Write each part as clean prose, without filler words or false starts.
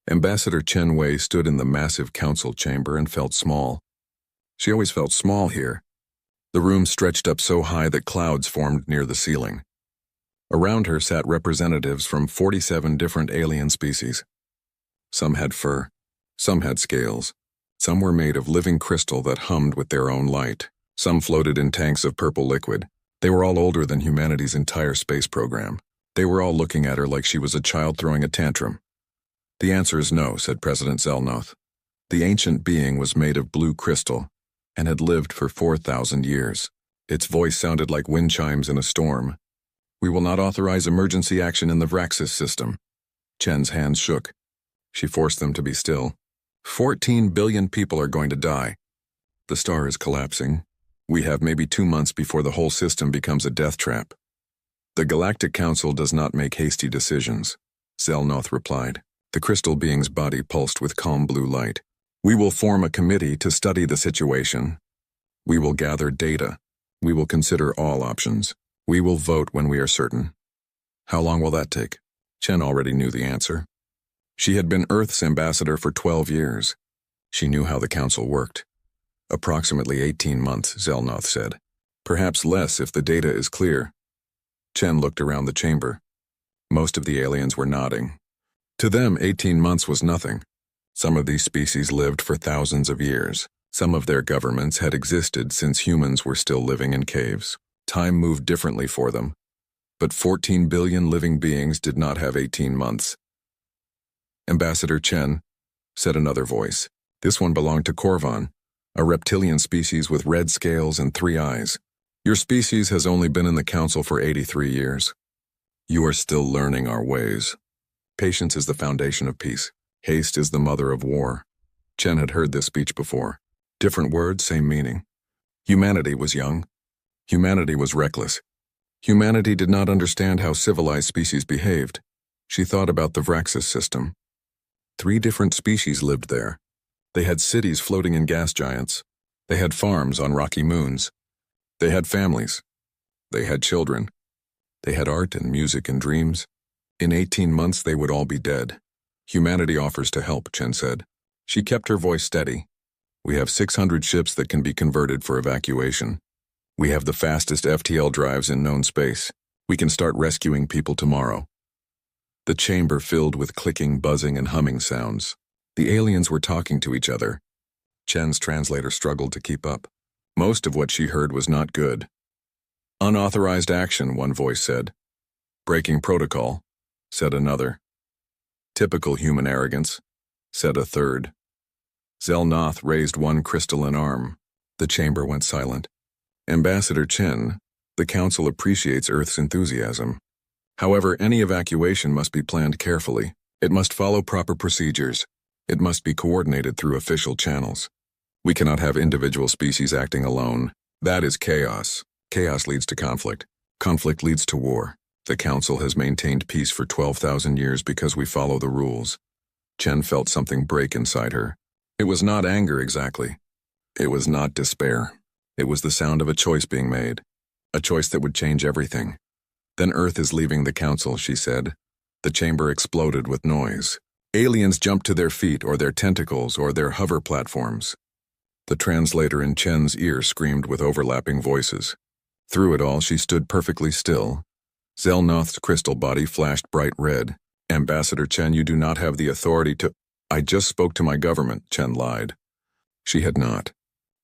Ambassador Chen Wei stood in the massive council chamber and felt small. She always felt small here. The room stretched up so high that clouds formed near the ceiling. Around her sat representatives from 47 different alien species. Some had fur, some had scales, some were made of living crystal that hummed with their own light, some floated in tanks of purple liquid. They were all older than humanity's entire space program. They were all looking at her like she was a child throwing a tantrum. "The answer is no," said President Zelnoth. The ancient being was made of blue crystal and had lived for 4,000 years. Its voice sounded like wind chimes in a storm. "We will not authorize emergency action in the Vraxis system." Chen's hands shook. She forced them to be still. 14 billion people are going to die. The star is collapsing. We have maybe 2 months before the whole system becomes a death trap. "The Galactic Council does not make hasty decisions," Zelnoth replied. The crystal being's body pulsed with calm blue light. "We will form a committee to study the situation. We will gather data. We will consider all options. We will vote when we are certain." How long will that take? Chen already knew the answer. She had been Earth's ambassador for 12 years. She knew how the council worked. Approximately 18 months, Zelnoth said. Perhaps less if the data is clear. Chen looked around the chamber. Most of the aliens were nodding. To them, 18 months was nothing. Some of these species lived for thousands of years. Some of their governments had existed since humans were still living in caves. Time moved differently for them. But 14 billion living beings did not have 18 months. "Ambassador Chen," said another voice. This one belonged to Korvan, a reptilian species with red scales and 3 eyes. "Your species has only been in the council for 83 years. You are still learning our ways. Patience is the foundation of peace. Haste is the mother of war." Chen had heard this speech before. Different words, same meaning. Humanity was young. Humanity was reckless. Humanity did not understand how civilized species behaved. She thought about the Vraxis system. 3 different species lived there. They had cities floating in gas giants. They had farms on rocky moons. They had families. They had children. They had art and music and dreams. In 18 months they would all be dead. "Humanity offers to help," Chen said. She kept her voice steady. "We have 600 ships that can be converted for evacuation. We have the fastest FTL drives in known space. We can start rescuing people tomorrow." The chamber filled with clicking, buzzing, and humming sounds. The aliens were talking to each other. Chen's translator struggled to keep up. Most of what she heard was not good. "Unauthorized action," one voice said. "Breaking protocol," said another. "Typical human arrogance," said a third. Zelnoth raised one crystalline arm. The chamber went silent. "Ambassador Chen, the council appreciates Earth's enthusiasm. However, any evacuation must be planned carefully. It must follow proper procedures. It must be coordinated through official channels. We cannot have individual species acting alone. That is chaos. Chaos leads to conflict. Conflict leads to war. The council has maintained peace for 12,000 years because we follow the rules." Chen felt something break inside her. It was not anger exactly. It was not despair. It was the sound of a choice being made. A choice that would change everything. "Then Earth is leaving the council," she said. The chamber exploded with noise. Aliens jumped to their feet or their tentacles or their hover platforms. The translator in Chen's ear screamed with overlapping voices. Through it all, she stood perfectly still. Zelnoth's crystal body flashed bright red. "Ambassador Chen, you do not have the authority to—" "I just spoke to my government," Chen lied. She had not.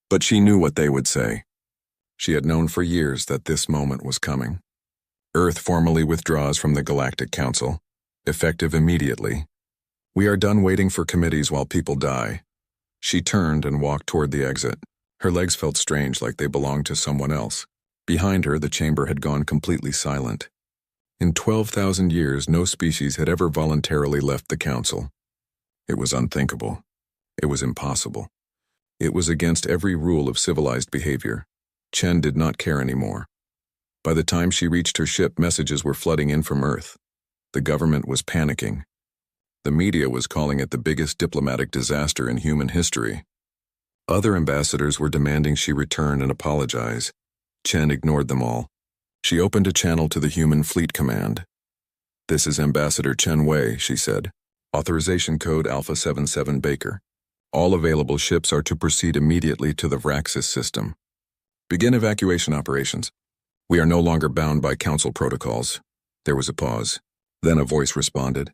But she knew what they would say. She had known for years that this moment was coming. Earth formally withdraws from the Galactic Council, effective immediately. We are done waiting for committees while people die. She turned and walked toward the exit. Her legs felt strange, like they belonged to someone else. Behind her, the chamber had gone completely silent. In 12,000 years, no species had ever voluntarily left the council. It was unthinkable. It was impossible. It was against every rule of civilized behavior. Chen did not care anymore. By the time she reached her ship, messages were flooding in from Earth. The government was panicking. The media was calling it the biggest diplomatic disaster in human history. Other ambassadors were demanding she return and apologize. Chen ignored them all. She opened a channel to the Human Fleet Command. "This is Ambassador Chen Wei," she said. Authorization code Alpha 77 Baker. All available ships are to proceed immediately to the Vraxis system. Begin evacuation operations. We are no longer bound by Council protocols. There was a pause. Then a voice responded.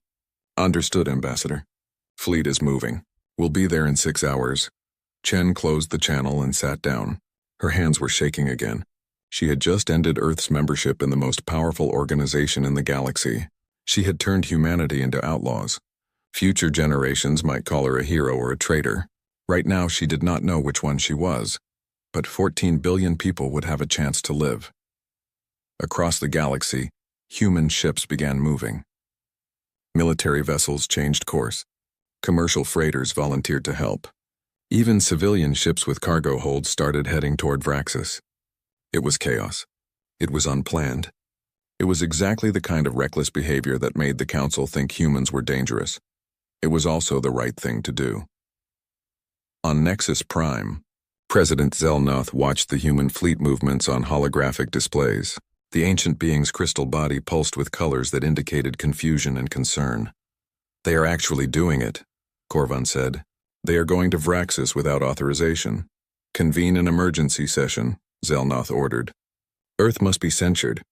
Understood, Ambassador. Fleet is moving. We'll be there in 6 hours. Chen closed the channel and sat down. Her hands were shaking again. She had just ended Earth's membership in the most powerful organization in the galaxy. She had turned humanity into outlaws. Future generations might call her a hero or a traitor. Right now she did not know which one she was. But 14 billion people would have a chance to live. Across the galaxy, human ships began moving. Military vessels changed course. Commercial freighters volunteered to help. Even civilian ships with cargo holds started heading toward Vraxis. It was chaos. It was unplanned. It was exactly the kind of reckless behavior that made the Council think humans were dangerous. It was also the right thing to do. On Nexus Prime, President Zelnoth watched the human fleet movements on holographic displays. The ancient being's crystal body pulsed with colors that indicated confusion and concern. They are actually doing it, Korvan said. They are going to Vraxis without authorization. Convene an emergency session, Zelnoth ordered. Earth must be censured.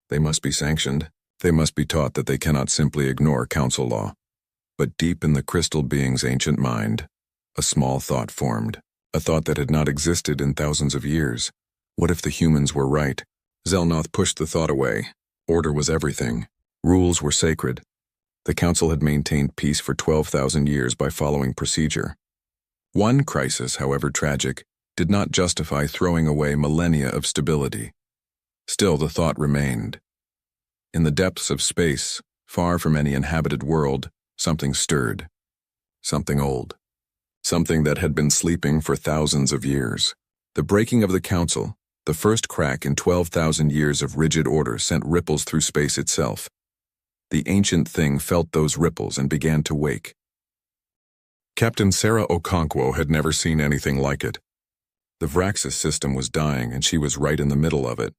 They must be sanctioned. They must be taught that they cannot simply ignore Council law. But deep in the crystal being's ancient mind, a small thought formed. A thought that had not existed in thousands of years. What if the humans were right? Zelnoth pushed the thought away. Order was everything. Rules were sacred. The Council had maintained peace for 12,000 years by following procedure. One crisis, however tragic, did not justify throwing away millennia of stability. Still, the thought remained. In the depths of space, far from any inhabited world, something stirred. Something old. Something that had been sleeping for thousands of years. The breaking of the Council, the first crack in 12,000 years of rigid order, sent ripples through space itself. The ancient thing felt those ripples and began to wake. Captain Sarah Okonkwo had never seen anything like it. The Vraxis system was dying and she was right in the middle of it.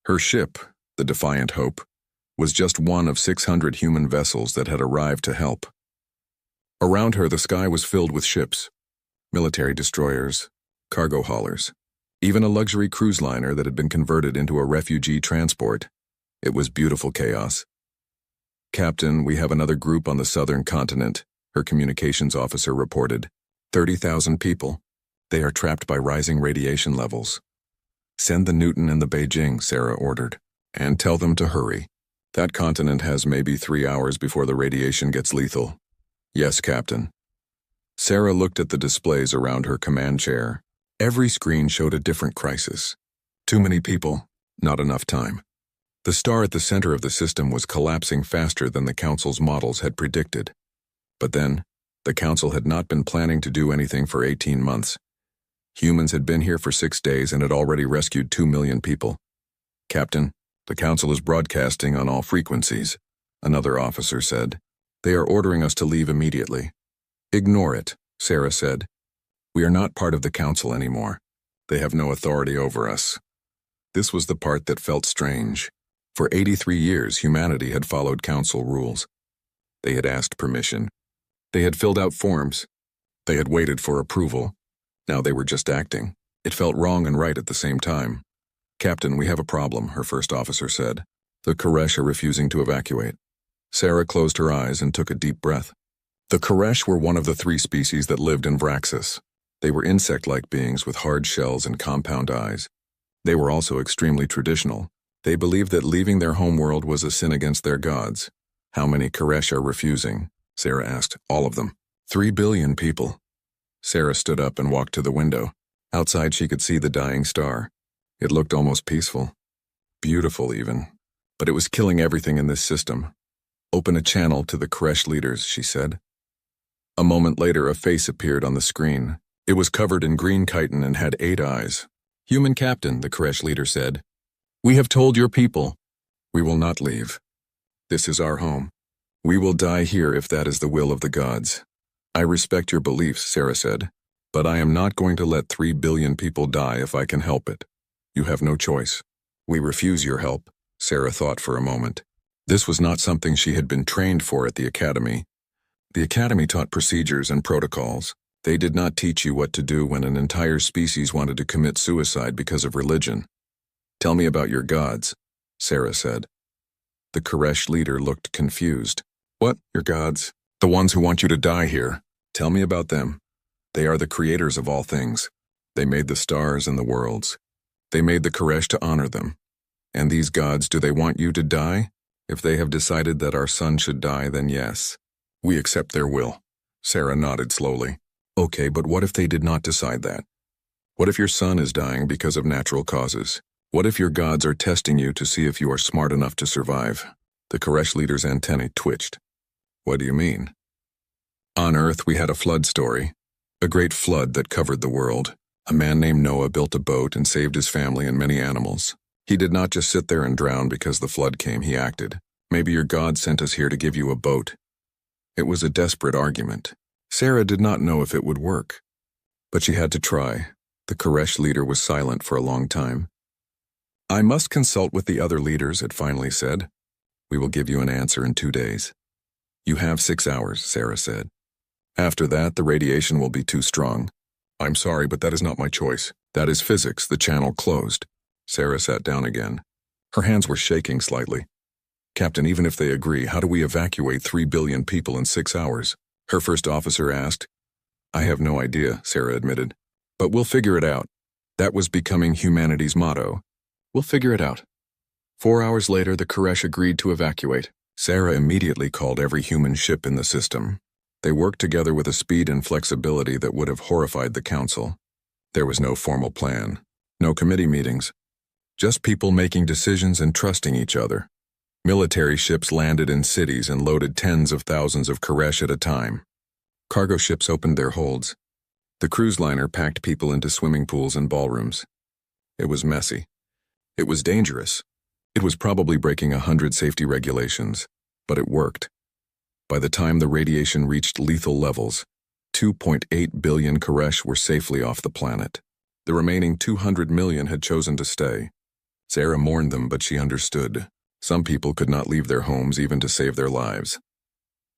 Her ship, the Defiant Hope, was just one of 600 human vessels that had arrived to help. Around her, the sky was filled with ships, military destroyers, cargo haulers, even a luxury cruise liner that had been converted into a refugee transport. It was beautiful chaos. Captain, we have another group on the southern continent, her communications officer reported. 30,000 people. They are trapped by rising radiation levels. Send the Newton and the Beijing, Sarah ordered, and tell them to hurry. That continent has maybe 3 hours before the radiation gets lethal. Yes, Captain. Sarah looked at the displays around her command chair. Every screen showed a different crisis. Too many people, not enough time. The star at the center of the system was collapsing faster than the Council's models had predicted. But then, the Council had not been planning to do anything for 18 months. Humans had been here for 6 days and had already rescued 2 million people. Captain, the Council is broadcasting on all frequencies, another officer said. They are ordering us to leave immediately. Ignore it, Sarah said. We are not part of the Council anymore. They have no authority over us. This was the part that felt strange. For 83 years, humanity had followed Council rules. They had asked permission. They had filled out forms. They had waited for approval. Now they were just acting. It felt wrong and right at the same time. Captain, we have a problem, her first officer said. The Koresh are refusing to evacuate. Sarah closed her eyes and took a deep breath. The Koresh were one of the 3 species that lived in Vraxis. They were insect-like beings with hard shells and compound eyes. They were also extremely traditional. They believed that leaving their homeworld was a sin against their gods. How many Koresh are refusing? Sarah asked. All of them. 3 billion people. Sarah stood up and walked to the window. Outside she could see the dying star. It looked almost peaceful. Beautiful even. But it was killing everything in this system. Open a channel to the Koresh leaders, she said. A moment later, a face appeared on the screen. It was covered in green chitin and had 8 eyes. Human Captain, the Koresh leader said. We have told your people. We will not leave. This is our home. We will die here if that is the will of the gods. I respect your beliefs, Sarah said, but I am not going to let 3 billion people die if I can help it. You have no choice. We refuse your help, Sarah thought for a moment. This was not something she had been trained for at the academy. The Academy taught procedures and protocols. They did not teach you what to do when an entire species wanted to commit suicide because of religion. Tell me about your gods, Sarah said. The Koresh leader looked confused. What, your gods? The ones who want you to die here. Tell me about them. They are the creators of all things. They made the stars and the worlds. They made the Koresh to honor them. And these gods, do they want you to die? If they have decided that our son should die, then yes. We accept their will. Sarah nodded slowly. Okay, but what if they did not decide that? What if your son is dying because of natural causes? What if your gods are testing you to see if you are smart enough to survive? The Koresh leader's antennae twitched. What do you mean? On Earth, we had a flood story. A great flood that covered the world. A man named Noah built a boat and saved his family and many animals. He did not just sit there and drown because the flood came, he acted. Maybe your God sent us here to give you a boat. It was a desperate argument. Sarah did not know if it would work. But she had to try. The Koresh leader was silent for a long time. I must consult with the other leaders, it finally said. We will give you an answer in 2 days. You have 6 hours, Sarah said. After that, the radiation will be too strong. I'm sorry, but that is not my choice. That is physics. The channel closed. Sarah sat down again. Her hands were shaking slightly. Captain, even if they agree, how do we evacuate 3 billion people in 6 hours? Her first officer asked. I have no idea, Sarah admitted. But we'll figure it out. That was becoming humanity's motto. We'll figure it out. 4 hours later, the Koresh agreed to evacuate. Sarah immediately called every human ship in the system. They worked together with a speed and flexibility that would have horrified the Council. There was no formal plan, no committee meetings, just people making decisions and trusting each other. Military ships landed in cities and loaded tens of thousands of Koresh at a time. Cargo ships opened their holds. The cruise liner packed people into swimming pools and ballrooms. It was messy. It was dangerous. It was probably breaking 100 safety regulations, but it worked. By the time the radiation reached lethal levels, 2.8 billion Koresh were safely off the planet. The remaining 200 million had chosen to stay. Sarah mourned them, but she understood. Some people could not leave their homes even to save their lives.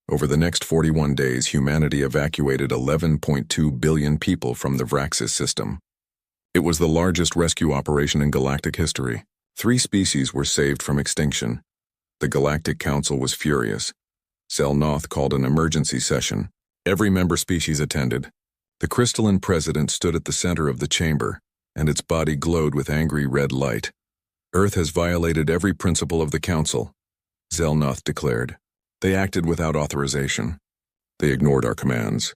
Over the next 41 days, humanity evacuated 11.2 billion people from the Vraxis system. It was the largest rescue operation in galactic history. 3 species were saved from extinction. The Galactic Council was furious. Selnoth called an emergency session. Every member species attended. The crystalline president stood at the center of the chamber, and its body glowed with angry red light. Earth has violated every principle of the Council, Selnoth declared. They acted without authorization. They ignored our commands.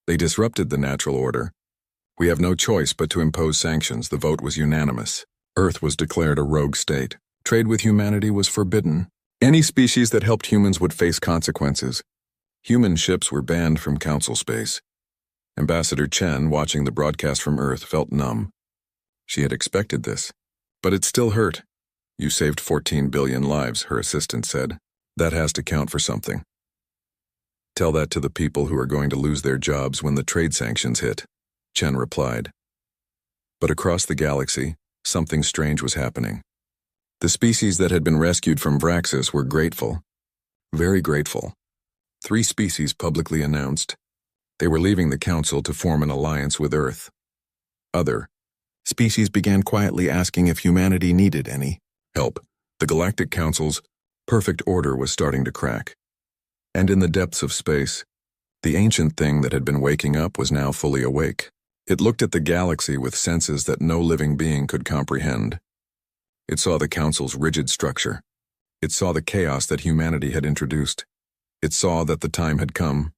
They disrupted the natural order. We have no choice but to impose sanctions. The vote was unanimous. Earth was declared a rogue state. Trade with humanity was forbidden. Any species that helped humans would face consequences. Human ships were banned from Council space. Ambassador Chen, watching the broadcast from Earth, felt numb. She had expected this, but it still hurt. You saved 14 billion lives, her assistant said. That has to count for something. Tell that to the people who are going to lose their jobs when the trade sanctions hit, Chen replied. But across the galaxy, something strange was happening. The species that had been rescued from Vraxis were grateful. Very grateful. 3 species publicly announced. They were leaving the Council to form an alliance with Earth. Other species began quietly asking if humanity needed any help. The Galactic Council's perfect order was starting to crack. And in the depths of space, the ancient thing that had been waking up was now fully awake. It looked at the galaxy with senses that no living being could comprehend. It saw the Council's rigid structure. It saw the chaos that humanity had introduced. It saw that the time had come.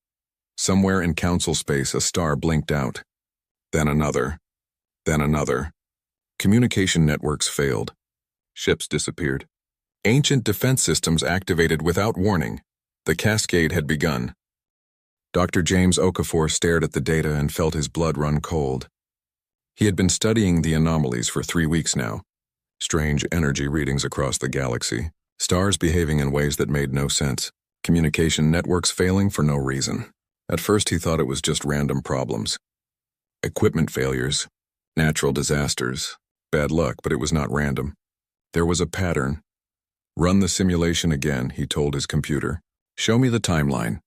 Somewhere in Council space, a star blinked out. Then another. Then another. Communication networks failed. Ships disappeared. Ancient defense systems activated without warning. The cascade had begun. Dr. James Okafor stared at the data and felt his blood run cold. He had been studying the anomalies for 3 weeks now. Strange energy readings across the galaxy. Stars behaving in ways that made no sense. Communication networks failing for no reason. At first he thought it was just random problems. Equipment failures. Natural disasters. Bad luck, but it was not random. There was a pattern. Run the simulation again, he told his computer. Show me the timeline.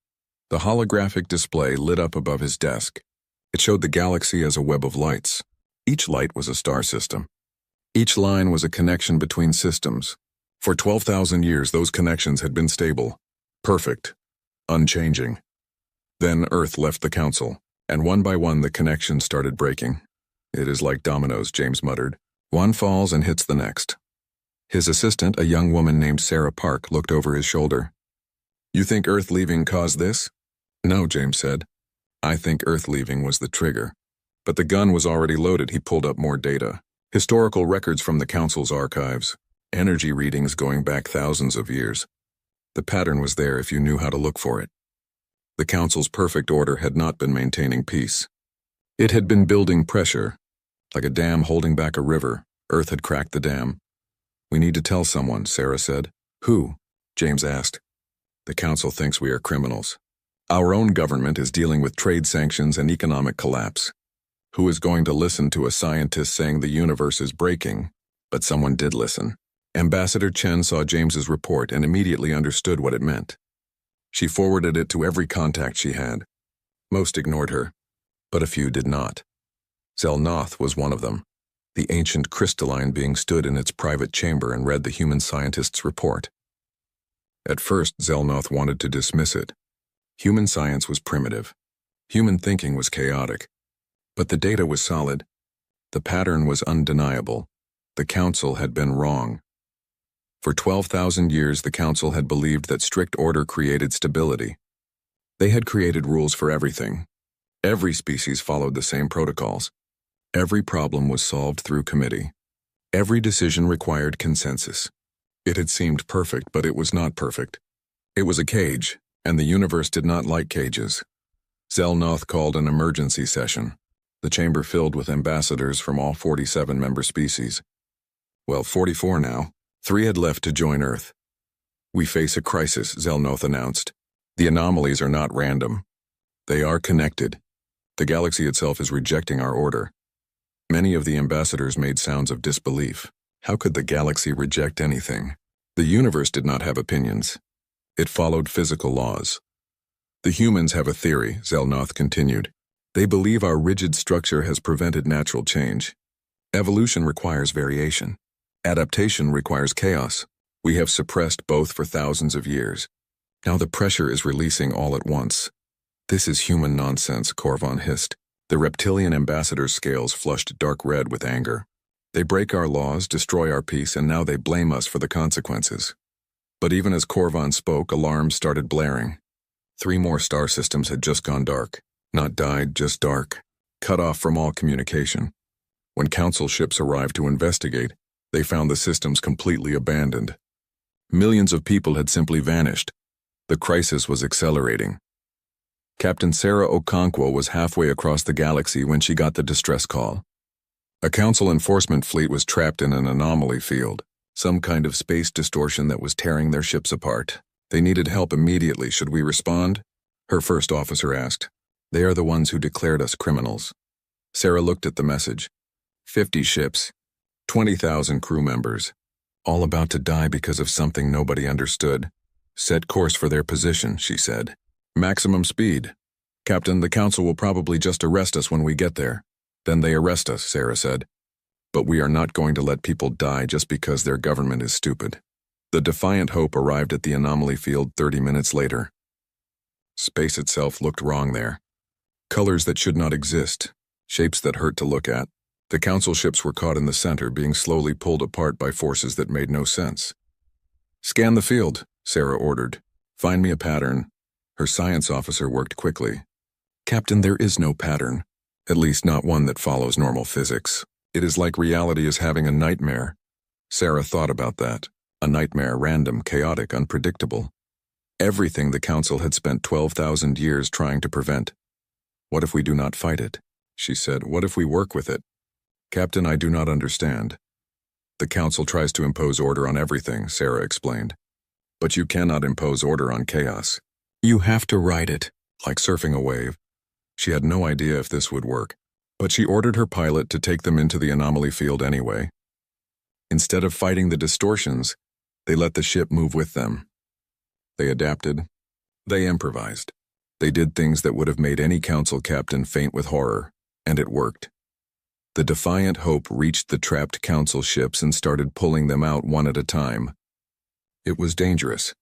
The holographic display lit up above his desk. It showed the galaxy as a web of lights. Each light was a star system. Each line was a connection between systems. For 12,000 years, those connections had been stable, perfect, unchanging. Then Earth left the council, and one by one the connections started breaking. It is like dominoes, James muttered. One falls and hits the next. His assistant, a young woman named Sarah Park, looked over his shoulder. You think Earth leaving caused this? No, James said. I think Earth leaving was the trigger. But the gun was already loaded. He pulled up more data. Historical records from the council's archives. Energy readings going back thousands of years. The pattern was there if you knew how to look for it. The council's perfect order had not been maintaining peace. It had been building pressure. Like a dam holding back a river, Earth had cracked the dam. We need to tell someone, Sarah said. Who? James asked. The council thinks we are criminals. Our own government is dealing with trade sanctions and economic collapse. Who is going to listen to a scientist saying the universe is breaking? But someone did listen. Ambassador Chen saw James's report and immediately understood what it meant. She forwarded it to every contact she had. Most ignored her, but a few did not. Zelnoth was one of them. The ancient crystalline being stood in its private chamber and read the human scientist's report. At first, Zelnoth wanted to dismiss it. Human science was primitive. Human thinking was chaotic. But the data was solid. The pattern was undeniable. The council had been wrong. For 12,000 years, the council had believed that strict order created stability. They had created rules for everything. Every species followed the same protocols. Every problem was solved through committee. Every decision required consensus. It had seemed perfect, but it was not perfect. It was a cage, and the universe did not like cages. Zelnoth called an emergency session. The chamber filled with ambassadors from all 47 member species. Well, 44 now. 3 had left to join Earth. We face a crisis, Zelnoth announced. The anomalies are not random. They are connected. The galaxy itself is rejecting our order. Many of the ambassadors made sounds of disbelief. How could the galaxy reject anything? The universe did not have opinions. It followed physical laws. The humans have a theory, Zelnoth continued. They believe our rigid structure has prevented natural change. Evolution requires variation. Adaptation requires chaos. We have suppressed both for thousands of years. Now the pressure is releasing all at once. This is human nonsense, Corvon hissed. The reptilian ambassador's scales flushed dark red with anger. They break our laws, destroy our peace, and now they blame us for the consequences. But even as Corvon spoke, alarms started blaring. 3 more star systems had just gone dark. Not died, just dark. Cut off from all communication. When council ships arrived to investigate, they found the systems completely abandoned. Millions of people had simply vanished. The crisis was accelerating. Captain Sarah Okonkwo was halfway across the galaxy when she got the distress call. A council enforcement fleet was trapped in an anomaly field, some kind of space distortion that was tearing their ships apart. They needed help immediately. Should we respond? Her first officer asked. They are the ones who declared us criminals. Sarah looked at the message. 50 ships, 20,000 crew members, all about to die because of something nobody understood. Set course for their position, she said. Maximum speed. Captain, the council will probably just arrest us when we get there. Then they arrest us, Sarah said. But we are not going to let people die just because their government is stupid. The Defiant Hope arrived at the anomaly field 30 minutes later. Space itself looked wrong there. Colors that should not exist, shapes that hurt to look at. The council ships were caught in the center, being slowly pulled apart by forces that made no sense. Scan the field, Sarah ordered. Find me a pattern. Her science officer worked quickly. Captain, there is no pattern. At least not one that follows normal physics. It is like reality is having a nightmare. Sarah thought about that. A nightmare, random, chaotic, unpredictable. Everything the council had spent 12,000 years trying to prevent. What if we do not fight it? She said. What if we work with it? Captain, I do not understand. The council tries to impose order on everything, Sarah explained. But you cannot impose order on chaos. You have to ride it, like surfing a wave. She had no idea if this would work, but she ordered her pilot to take them into the anomaly field anyway. Instead of fighting the distortions, they let the ship move with them. They adapted. They improvised. They did things that would have made any council captain faint with horror, and it worked. The Defiant Hope reached the trapped council ships and started pulling them out one at a time. It was dangerous.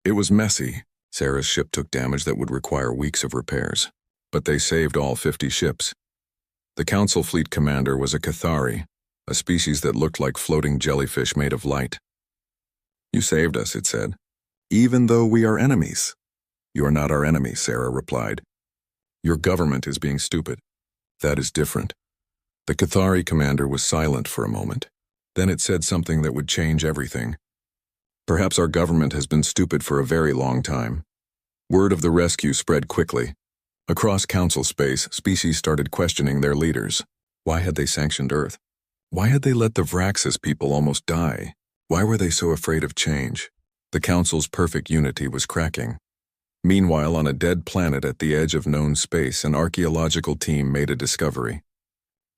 It was messy. Sarah's ship took damage that would require weeks of repairs, but they saved all 50 ships. The council fleet commander was a Cathari, a species that looked like floating jellyfish made of light. "You saved us," it said, "even though we are enemies." "You are not our enemy," Sarah replied. "Your government is being stupid." "That is different." The Cathari commander was silent for a moment. Then it said something that would change everything. "Perhaps our government has been stupid for a very long time." Word of the rescue spread quickly. Across council space, species started questioning their leaders. Why had they sanctioned Earth? Why had they let the Vraxis people almost die? Why were they so afraid of change? The council's perfect unity was cracking. Meanwhile, on a dead planet at the edge of known space, an archaeological team made a discovery.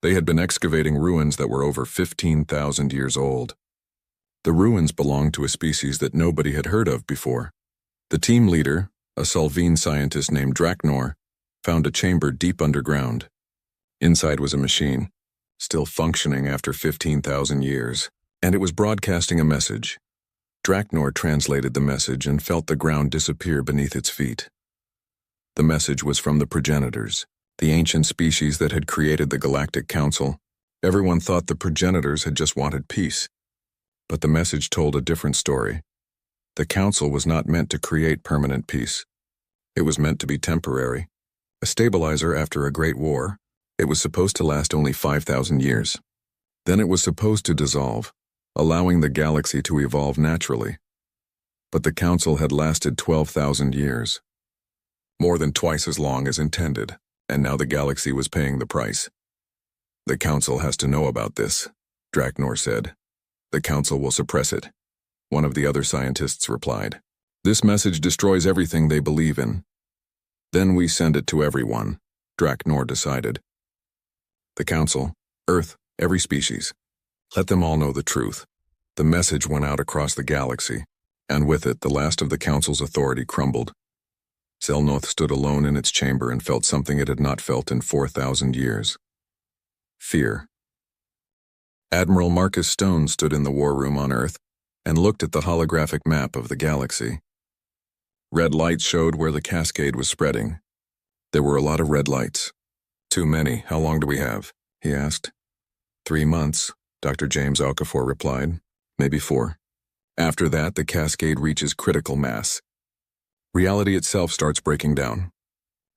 They had been excavating ruins that were over 15,000 years old. The ruins belonged to a species that nobody had heard of before. The team leader, a Solvine scientist named Draknor, found a chamber deep underground. Inside was a machine, still functioning after 15,000 years, and it was broadcasting a message. Draknor translated the message and felt the ground disappear beneath its feet. The message was from the progenitors, the ancient species that had created the Galactic Council. Everyone thought the progenitors had just wanted peace. But the message told a different story. The Council was not meant to create permanent peace. It was meant to be temporary, a stabilizer after a great war. It was supposed to last only 5,000 years. Then it was supposed to dissolve, allowing the galaxy to evolve naturally. But the Council had lasted 12,000 years. More than twice as long as intended, and now the galaxy was paying the price. "The Council has to know about this," Draknor said. "The Council will suppress it," one of the other scientists replied. "This message destroys everything they believe in." "Then we send it to everyone," Draknor decided. "The Council, Earth, every species. Let them all know the truth." The message went out across the galaxy, and with it the last of the Council's authority crumbled. Selnoth stood alone in its chamber and felt something it had not felt in 4,000 years. Fear. Admiral Marcus Stone stood in the war room on Earth and looked at the holographic map of the galaxy. Red lights showed where the cascade was spreading. There were a lot of red lights. "Too many. How long do we have?" he asked. 3 months, Dr. James Okafor replied. "Maybe 4. After that, the cascade reaches critical mass. Reality itself starts breaking down.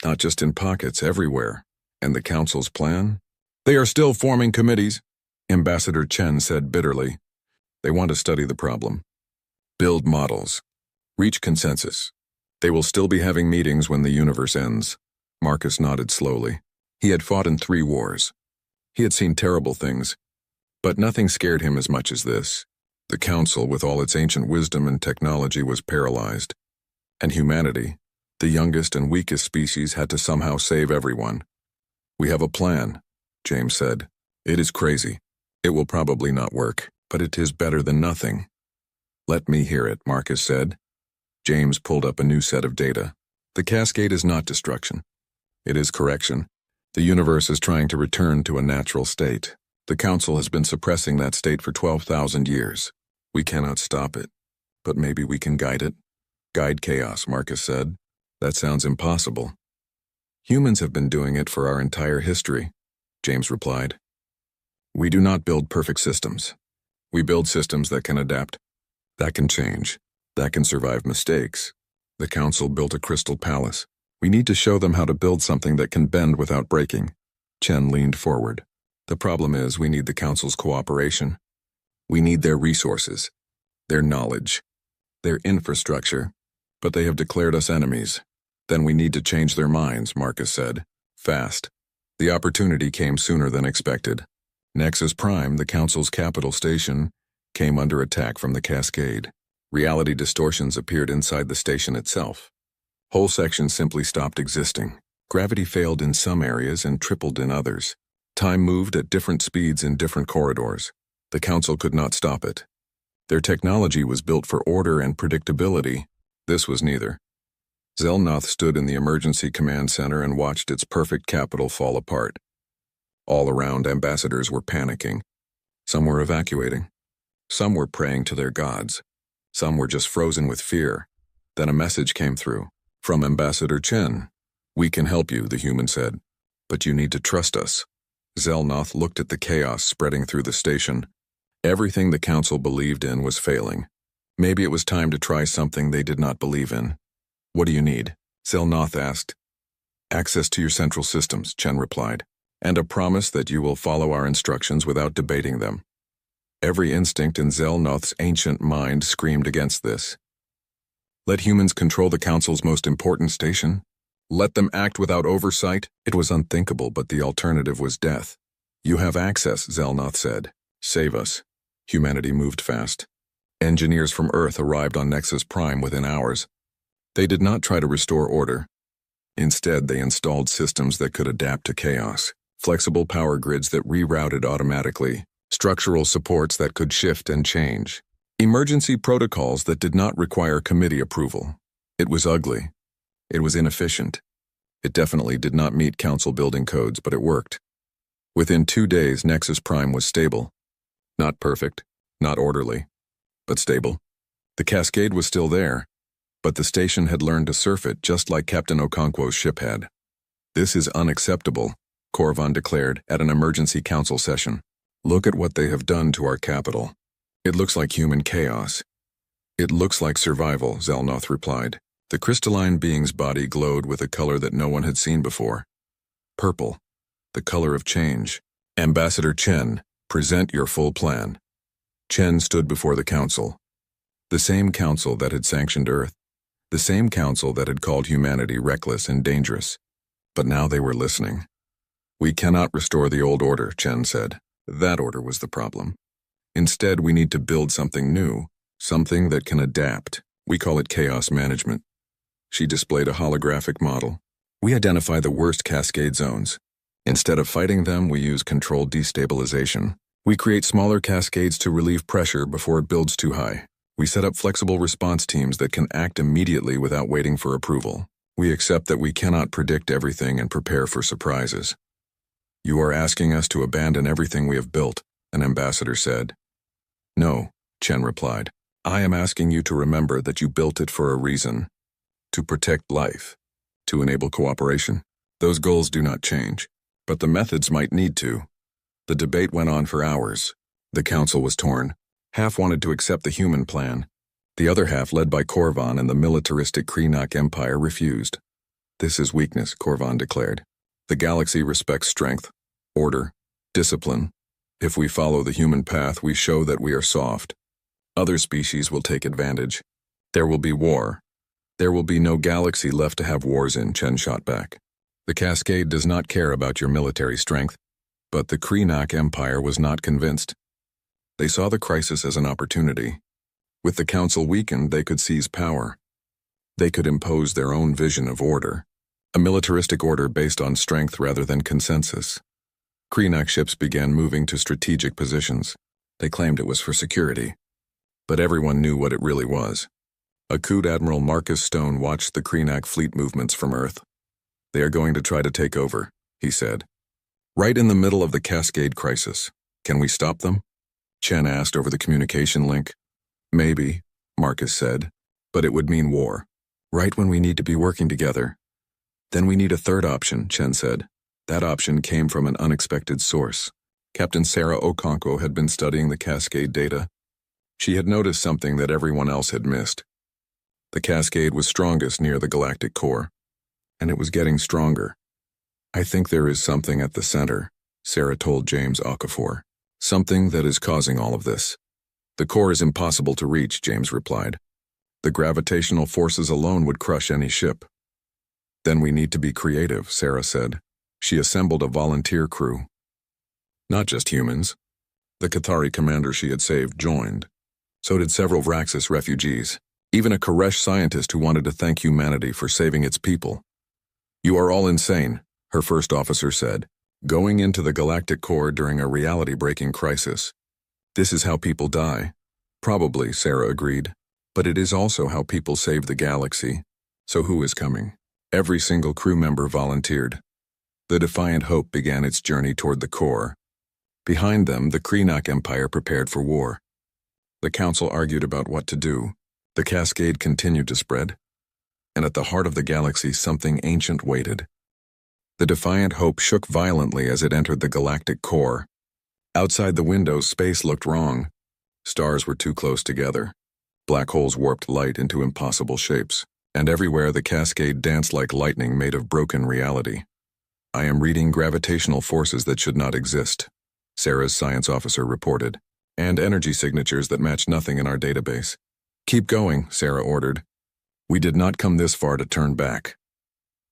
Not just in pockets, everywhere. And the Council's plan? They are still forming committees," Ambassador Chen said bitterly. "They want to study the problem, build models, reach consensus. They will still be having meetings when the universe ends." Marcus nodded slowly. He had fought in 3 wars. He had seen terrible things, but nothing scared him as much as this. The Council, with all its ancient wisdom and technology, was paralyzed. And humanity, the youngest and weakest species, had to somehow save everyone. "We have a plan," James said. "It is crazy. It will probably not work, but it is better than nothing." "Let me hear it," Marcus said. James pulled up a new set of data. "The cascade is not destruction. It is correction. The universe is trying to return to a natural state. The Council has been suppressing that state for 12,000 years. We cannot stop it, but maybe we can guide it." "Guide chaos," Marcus said. "That sounds impossible." "Humans have been doing it for our entire history," James replied. "We do not build perfect systems. We build systems that can adapt, that can change, that can survive mistakes. The Council built a crystal palace. We need to show them how to build something that can bend without breaking." Chen leaned forward. "The problem is we need the Council's cooperation. We need their resources, their knowledge, their infrastructure, but they have declared us enemies. Then we need to change their minds," Marcus said. "Fast." The opportunity came sooner than expected. Nexus Prime, the Council's capital station, came under attack from the cascade. Reality distortions appeared inside the station itself. Whole sections simply stopped existing. Gravity failed in some areas and tripled in others. Time moved at different speeds in different corridors. The Council could not stop it. Their technology was built for order and predictability. This was neither. Zelnoth stood in the emergency command center and watched its perfect capital fall apart. All around, ambassadors were panicking. Some were evacuating. Some were praying to their gods. Some were just frozen with fear. Then a message came through. From Ambassador Chen. "We can help you," the human said. "But you need to trust us." Zelnoth looked at the chaos spreading through the station. Everything the council believed in was failing. Maybe it was time to try something they did not believe in. "What do you need?" Zelnoth asked. "Access to your central systems," Chen replied, "and a promise that you will follow our instructions without debating them." Every instinct in Zelnoth's ancient mind screamed against this. Let humans control the council's most important station? Let them act without oversight? It was unthinkable, but the alternative was death. "You have access," Zelnoth said. "Save us." Humanity moved fast. Engineers from Earth arrived on Nexus Prime within hours. They did not try to restore order. Instead, they installed systems that could adapt to chaos, flexible power grids that rerouted automatically, structural supports that could shift and change, emergency protocols that did not require committee approval. It was ugly. It was inefficient. It definitely did not meet council building codes, but it worked. Within 2 days, Nexus Prime was stable. Not perfect, not orderly, but stable. The cascade was still there, but the station had learned to surf it just like Captain Okonkwo's ship had. "This is unacceptable," Korvan declared at an emergency council session. "Look at what they have done to our capital. It looks like human chaos." "It looks like survival," Zelnoth replied. The crystalline being's body glowed with a color that no one had seen before. Purple, the color of change. "Ambassador Chen, present your full plan." Chen stood before the council. The same council that had sanctioned Earth. The same council that had called humanity reckless and dangerous. But now they were listening. "We cannot restore the old order," Chen said. "That order was the problem. Instead, we need to build something new, something that can adapt. We call it chaos management." She displayed a holographic model. "We identify the worst cascade zones. Instead of fighting them, we use controlled destabilization. We create smaller cascades to relieve pressure before it builds too high. We set up flexible response teams that can act immediately without waiting for approval. We accept that we cannot predict everything and prepare for surprises." "You are asking us to abandon everything we have built," an ambassador said. "No," Chen replied. "I am asking you to remember that you built it for a reason. To protect life. To enable cooperation. Those goals do not change. But the methods might need to." The debate went on for hours. The council was torn. Half wanted to accept the human plan. The other half, led by Korvan and the militaristic Krenak Empire, refused. "This is weakness," Korvan declared. "The galaxy respects strength, order, discipline. If we follow the human path, we show that we are soft. Other species will take advantage. There will be war. There will be no galaxy left to have wars in," Chen shot back. "The Cascade does not care about your military strength." But the Krenak Empire was not convinced. They saw the crisis as an opportunity. With the council weakened, they could seize power. They could impose their own vision of order. A militaristic order based on strength rather than consensus. Krenak ships began moving to strategic positions. They claimed it was for security. But everyone knew what it really was. Acute Admiral Marcus Stone watched the Krenak fleet movements from Earth. "They are going to try to take over," he said. "Right in the middle of the Cascade crisis. Can we stop them?" Chen asked over the communication link. "Maybe," Marcus said, "but it would mean war. Right when we need to be working together." "Then we need a third option," Chen said. That option came from an unexpected source. Captain Sarah Okonkwo had been studying the Cascade data. She had noticed something that everyone else had missed. The Cascade was strongest near the galactic core, and it was getting stronger. "I think there is something at the center," Sarah told James Okafor. "Something that is causing all of this." "The core is impossible to reach," James replied. "The gravitational forces alone would crush any ship." "Then we need to be creative," Sarah said. She assembled a volunteer crew. Not just humans. The Cathari commander she had saved joined. So did several Vraxis refugees. Even a Koresh scientist who wanted to thank humanity for saving its people. "You are all insane," her first officer said. "Going into the galactic core during a reality-breaking crisis. This is how people die." "Probably," Sarah agreed. "But it is also how people save the galaxy. So who is coming? Every single crew member volunteered. The Defiant Hope began its journey toward the core. Behind them, the Krenak Empire prepared for war. The council argued about what to do. The cascade continued to spread. And at the heart of the galaxy, something ancient waited. The Defiant Hope shook violently as it entered the galactic core. Outside the windows, space looked wrong. Stars were too close together. Black holes warped light into impossible shapes. And everywhere the cascade danced like lightning made of broken reality. I am reading gravitational forces that should not exist, Sarah's science officer reported, and energy signatures that match nothing in our database. Keep going, Sarah ordered. We did not come this far to turn back.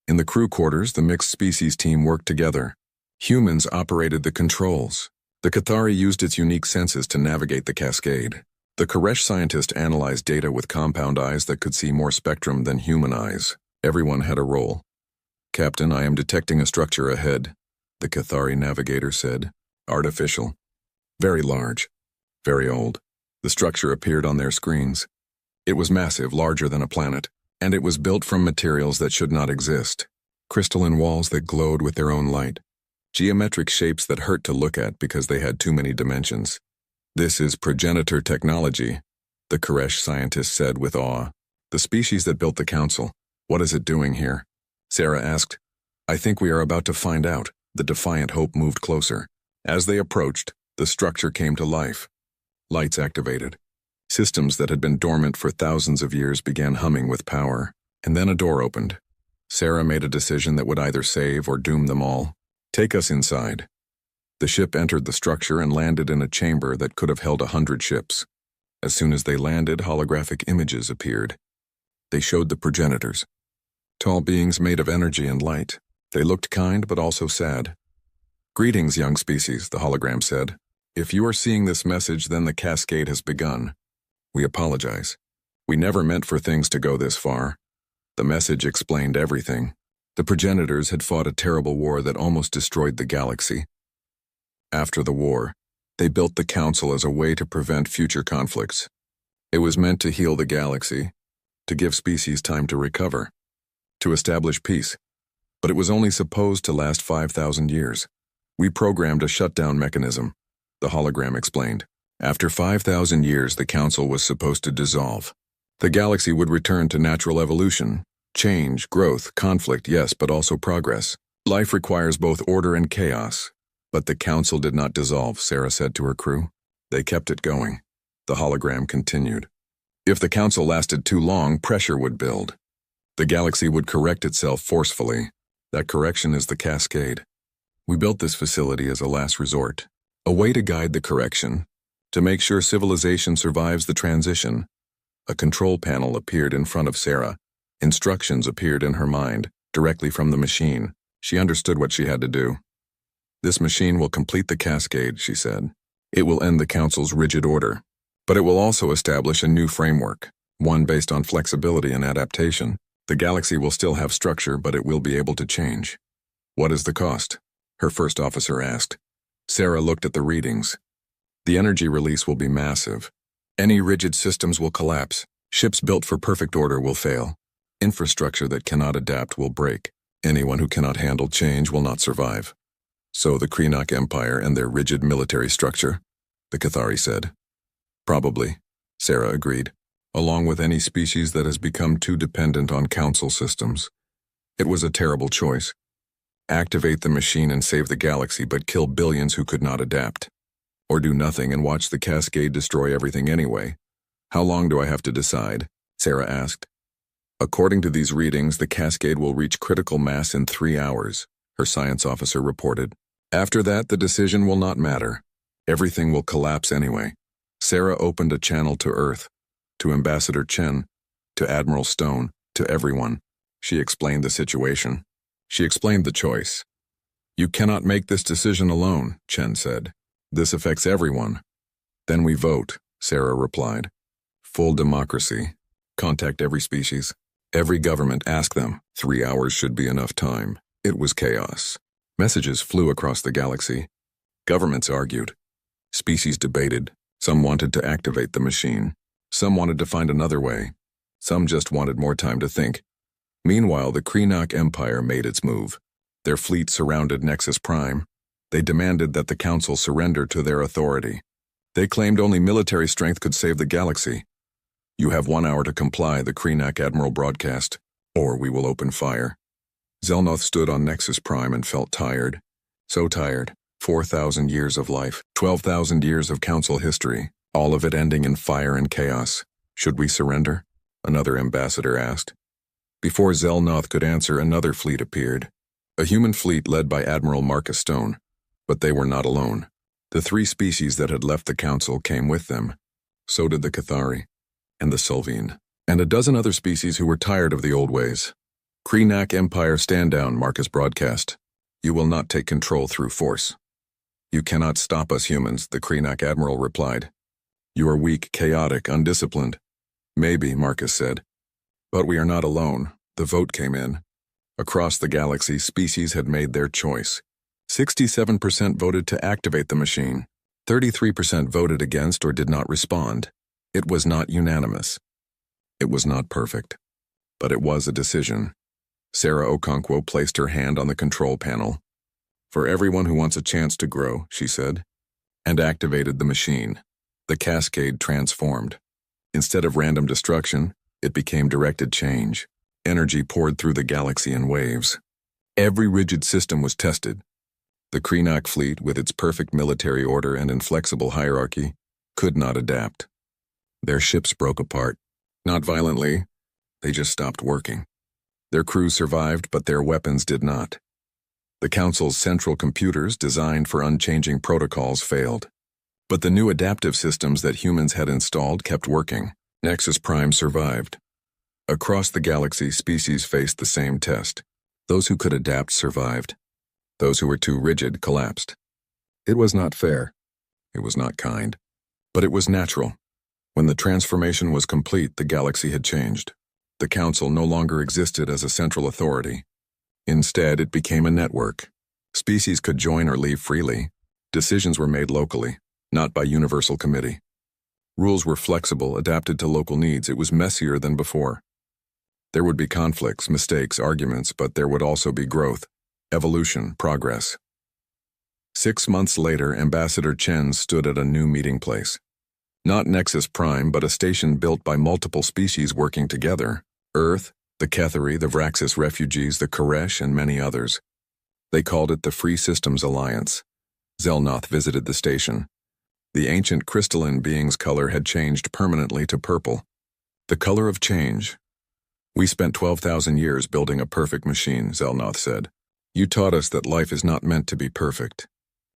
In the crew quarters, the mixed species team worked together. Humans operated the controls. The Cathari used its unique senses to navigate the cascade. The Koresh scientist analyzed data with compound eyes that could see more spectrum than human eyes. Everyone had a role. Captain, I am detecting a structure ahead, the Cathari navigator said. Artificial. Very large. Very old. The structure appeared on their screens. It was massive, larger than a planet, and it was built from materials that should not exist. Crystalline walls that glowed with their own light. Geometric shapes that hurt to look at because they had too many dimensions. This is progenitor technology, the Koresh scientist said with awe. The species that built the council. What is it doing here? Sarah asked. I think we are about to find out. The Defiant Hope moved closer. As they approached, the structure came to life. Lights activated. Systems that had been dormant for thousands of years began humming with power. And then a door opened. Sarah made a decision that would either save or doom them all. Take us inside. The ship entered the structure and landed in a chamber that could have held 100 ships. As soon as they landed, holographic images appeared. They showed the progenitors. Tall beings made of energy and light. They looked kind but also sad. Greetings, young species, the hologram said. If you are seeing this message, then the cascade has begun. We apologize. We never meant for things to go this far. The message explained everything. The progenitors had fought a terrible war that almost destroyed the galaxy. After the war, they built the council as a way to prevent future conflicts. It was meant to heal the galaxy, to give species time to recover, to establish peace. But it was only supposed to last 5,000 years. We programmed a shutdown mechanism, the hologram explained. After 5,000 years, the council was supposed to dissolve. The galaxy would return to natural evolution. Change, growth, conflict, yes, but also progress. Life requires both order and chaos. But the council did not dissolve, Sarah said to her crew. They kept it going. The hologram continued. If the council lasted too long, pressure would build. The galaxy would correct itself forcefully. That correction is the cascade. We built this facility as a last resort, a way to guide the correction, to make sure civilization survives the transition. A control panel appeared in front of Sarah. Instructions appeared in her mind, directly from the machine. She understood what she had to do. This machine will complete the cascade, she said. It will end the council's rigid order. But it will also establish a new framework, one based on flexibility and adaptation. The galaxy will still have structure, but it will be able to change. What is the cost? Her first officer asked. Sarah looked at the readings. The energy release will be massive. Any rigid systems will collapse. Ships built for perfect order will fail. Infrastructure that cannot adapt will break. Anyone who cannot handle change will not survive. So the Krenak Empire and their rigid military structure, the Cathari said. Probably, Sarah agreed, along with any species that has become too dependent on council systems. It was a terrible choice. Activate the machine and save the galaxy, but kill billions who could not adapt. Or do nothing and watch the cascade destroy everything anyway. How long do I have to decide? Sarah asked. According to these readings, the cascade will reach critical mass in 3 hours, her science officer reported. After that, the decision will not matter. Everything will collapse anyway. Sarah opened a channel to Earth, to Ambassador Chen, to Admiral Stone, to everyone. She explained the situation. She explained the choice. You cannot make this decision alone, Chen said. This affects everyone. Then we vote, Sarah replied. Full democracy. Contact every species. Every government, ask them. 3 hours should be enough time. It was chaos. Messages flew across the galaxy. Governments argued. Species debated. Some wanted to activate the machine. Some wanted to find another way. Some just wanted more time to think. Meanwhile, the Krenak Empire made its move. Their fleet surrounded Nexus Prime. They demanded that the Council surrender to their authority. They claimed only military strength could save the galaxy. "You have 1 hour to comply," the Krenak Admiral broadcast, "or we will open fire." Zelnoth stood on Nexus Prime and felt tired. So tired. 4,000 years of life, 12,000 years of Council history, all of it ending in fire and chaos. "Should we surrender?" another ambassador asked. Before Zelnoth could answer, another fleet appeared. A human fleet led by Admiral Marcus Stone. But they were not alone. The 3 species that had left the Council came with them. So did the Cathari, and the Sylvine, and a dozen other species who were tired of the old ways. "Krenak Empire, stand down," Marcus broadcast. "You will not take control through force." "You cannot stop us humans," the Krenak Admiral replied. "You are weak, chaotic, undisciplined." "Maybe," Marcus said. "But we are not alone." The vote came in. Across the galaxy, species had made their choice. 67% voted to activate the machine. 33% voted against or did not respond. It was not unanimous. It was not perfect. But it was a decision. Sarah Okonkwo placed her hand on the control panel. "For everyone who wants a chance to grow," she said, and activated the machine. The cascade transformed. Instead of random destruction, it became directed change. Energy poured through the galaxy in waves. Every rigid system was tested. The Krenak fleet, with its perfect military order and inflexible hierarchy, could not adapt. Their ships broke apart. Not violently, they just stopped working. Their crews survived, but their weapons did not. The Council's central computers, designed for unchanging protocols, failed. But the new adaptive systems that humans had installed kept working. Nexus Prime survived. Across the galaxy, species faced the same test. Those who could adapt survived. Those who were too rigid collapsed. It was not fair. It was not kind. But it was natural. When the transformation was complete, the galaxy had changed. The Council no longer existed as a central authority. Instead, it became a network. Species could join or leave freely. Decisions were made locally, not by universal committee. Rules were flexible, adapted to local needs. It was messier than before. There would be conflicts, mistakes, arguments, but there would also be growth, evolution, progress. 6 months later, Ambassador Chen stood at a new meeting place. Not Nexus Prime, but a station built by multiple species working together. Earth, the Cathari, the Vraxis refugees, the Koresh, and many others. They called it the Free Systems Alliance. Zelnoth visited the station. The ancient crystalline being's color had changed permanently to purple. The color of change. "We spent 12,000 years building a perfect machine," Zelnoth said. "You taught us that life is not meant to be perfect.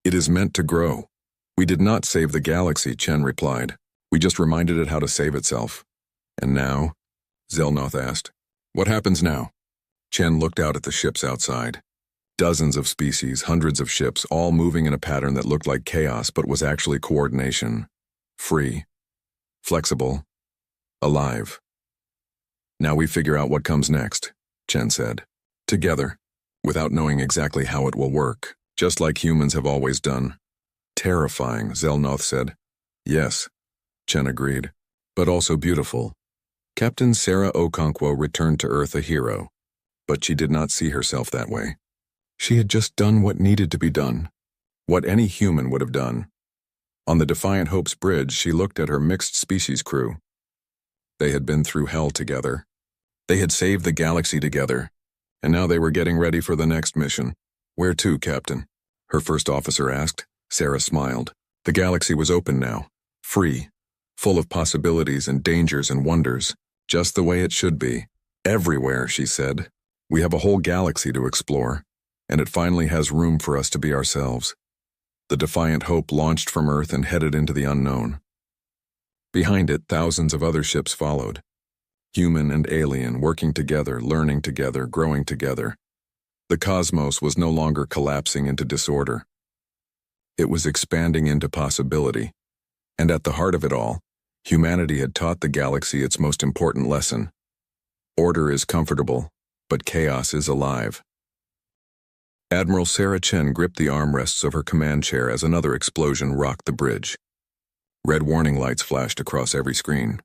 It is meant to grow." "We did not save the galaxy," Chen replied. "We just reminded it how to save itself." "And now?" Zelnoth asked. "What happens now?" Chen looked out at the ships outside. Dozens of species, hundreds of ships, all moving in a pattern that looked like chaos but was actually coordination. Free. Flexible. Alive. "Now we figure out what comes next," Chen said. "Together, without knowing exactly how it will work, just like humans have always done." "Terrifying," Zelnoth said. "Yes," Chen agreed, "but also beautiful." Captain Sarah Okonkwo returned to Earth a hero, but she did not see herself that way. She had just done what needed to be done, what any human would have done. On the Defiant Hope's bridge, she looked at her mixed-species crew. They had been through hell together. They had saved the galaxy together, and now they were getting ready for the next mission. "Where to, Captain?" her first officer asked. Sarah smiled. The galaxy was open now, free, full of possibilities and dangers and wonders, just the way it should be. "Everywhere," she said. "We have a whole galaxy to explore, and it finally has room for us to be ourselves." The Defiant Hope launched from Earth and headed into the unknown. Behind it, thousands of other ships followed. Human and alien, working together, learning together, growing together. The cosmos was no longer collapsing into disorder. It was expanding into possibility. And at the heart of it all, humanity had taught the galaxy its most important lesson. Order is comfortable, but chaos is alive. Admiral Sarah Chen gripped the armrests of her command chair as another explosion rocked the bridge. Red warning lights flashed across every screen.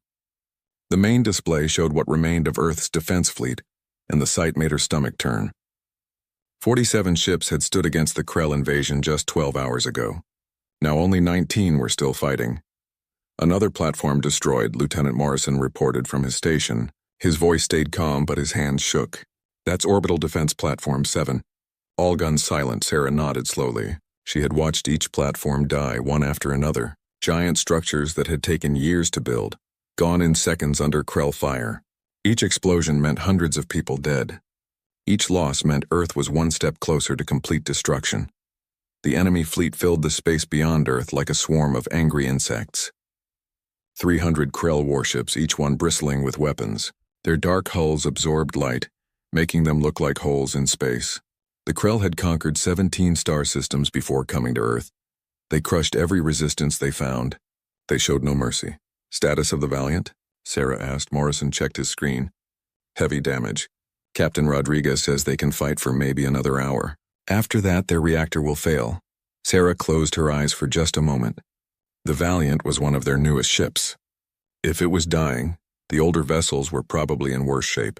The main display showed what remained of Earth's defense fleet, and the sight made her stomach turn. 47 ships had stood against the Krell invasion just 12 hours ago. Now only 19 were still fighting. Another platform destroyed, Lieutenant Morrison reported from his station. His voice stayed calm, but his hands shook. That's Orbital Defense Platform 7. All guns silent, Sarah nodded slowly. She had watched each platform die, one after another. Giant structures that had taken years to build, gone in seconds under Krell fire. Each explosion meant hundreds of people dead. Each loss meant Earth was one step closer to complete destruction. The enemy fleet filled the space beyond Earth like a swarm of angry insects. 300 Krell warships, each one bristling with weapons. Their dark hulls absorbed light, making them look like holes in space. The Krell had conquered 17 star systems before coming to Earth. They crushed every resistance they found. They showed no mercy. Status of the Valiant? Sarah asked. Morrison checked his screen. Heavy damage. Captain Rodriguez says they can fight for maybe another hour. After that, their reactor will fail. Sarah closed her eyes for just a moment. The Valiant was one of their newest ships. If it was dying, the older vessels were probably in worse shape.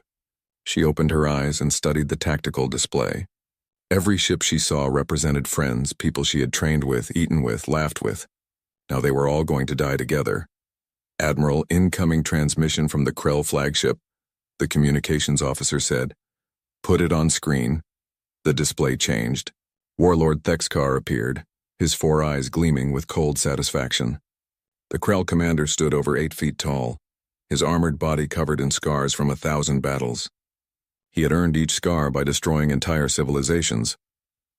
She opened her eyes and studied the tactical display. Every ship she saw represented friends, people she had trained with, eaten with, laughed with. Now they were all going to die together. Admiral, incoming transmission from the Krell flagship, the communications officer said. Put it on screen. The display changed. Warlord Thexkar appeared, his 4 eyes gleaming with cold satisfaction. The Krell commander stood over 8 feet tall, his armored body covered in scars from 1,000 battles. He had earned each scar by destroying entire civilizations.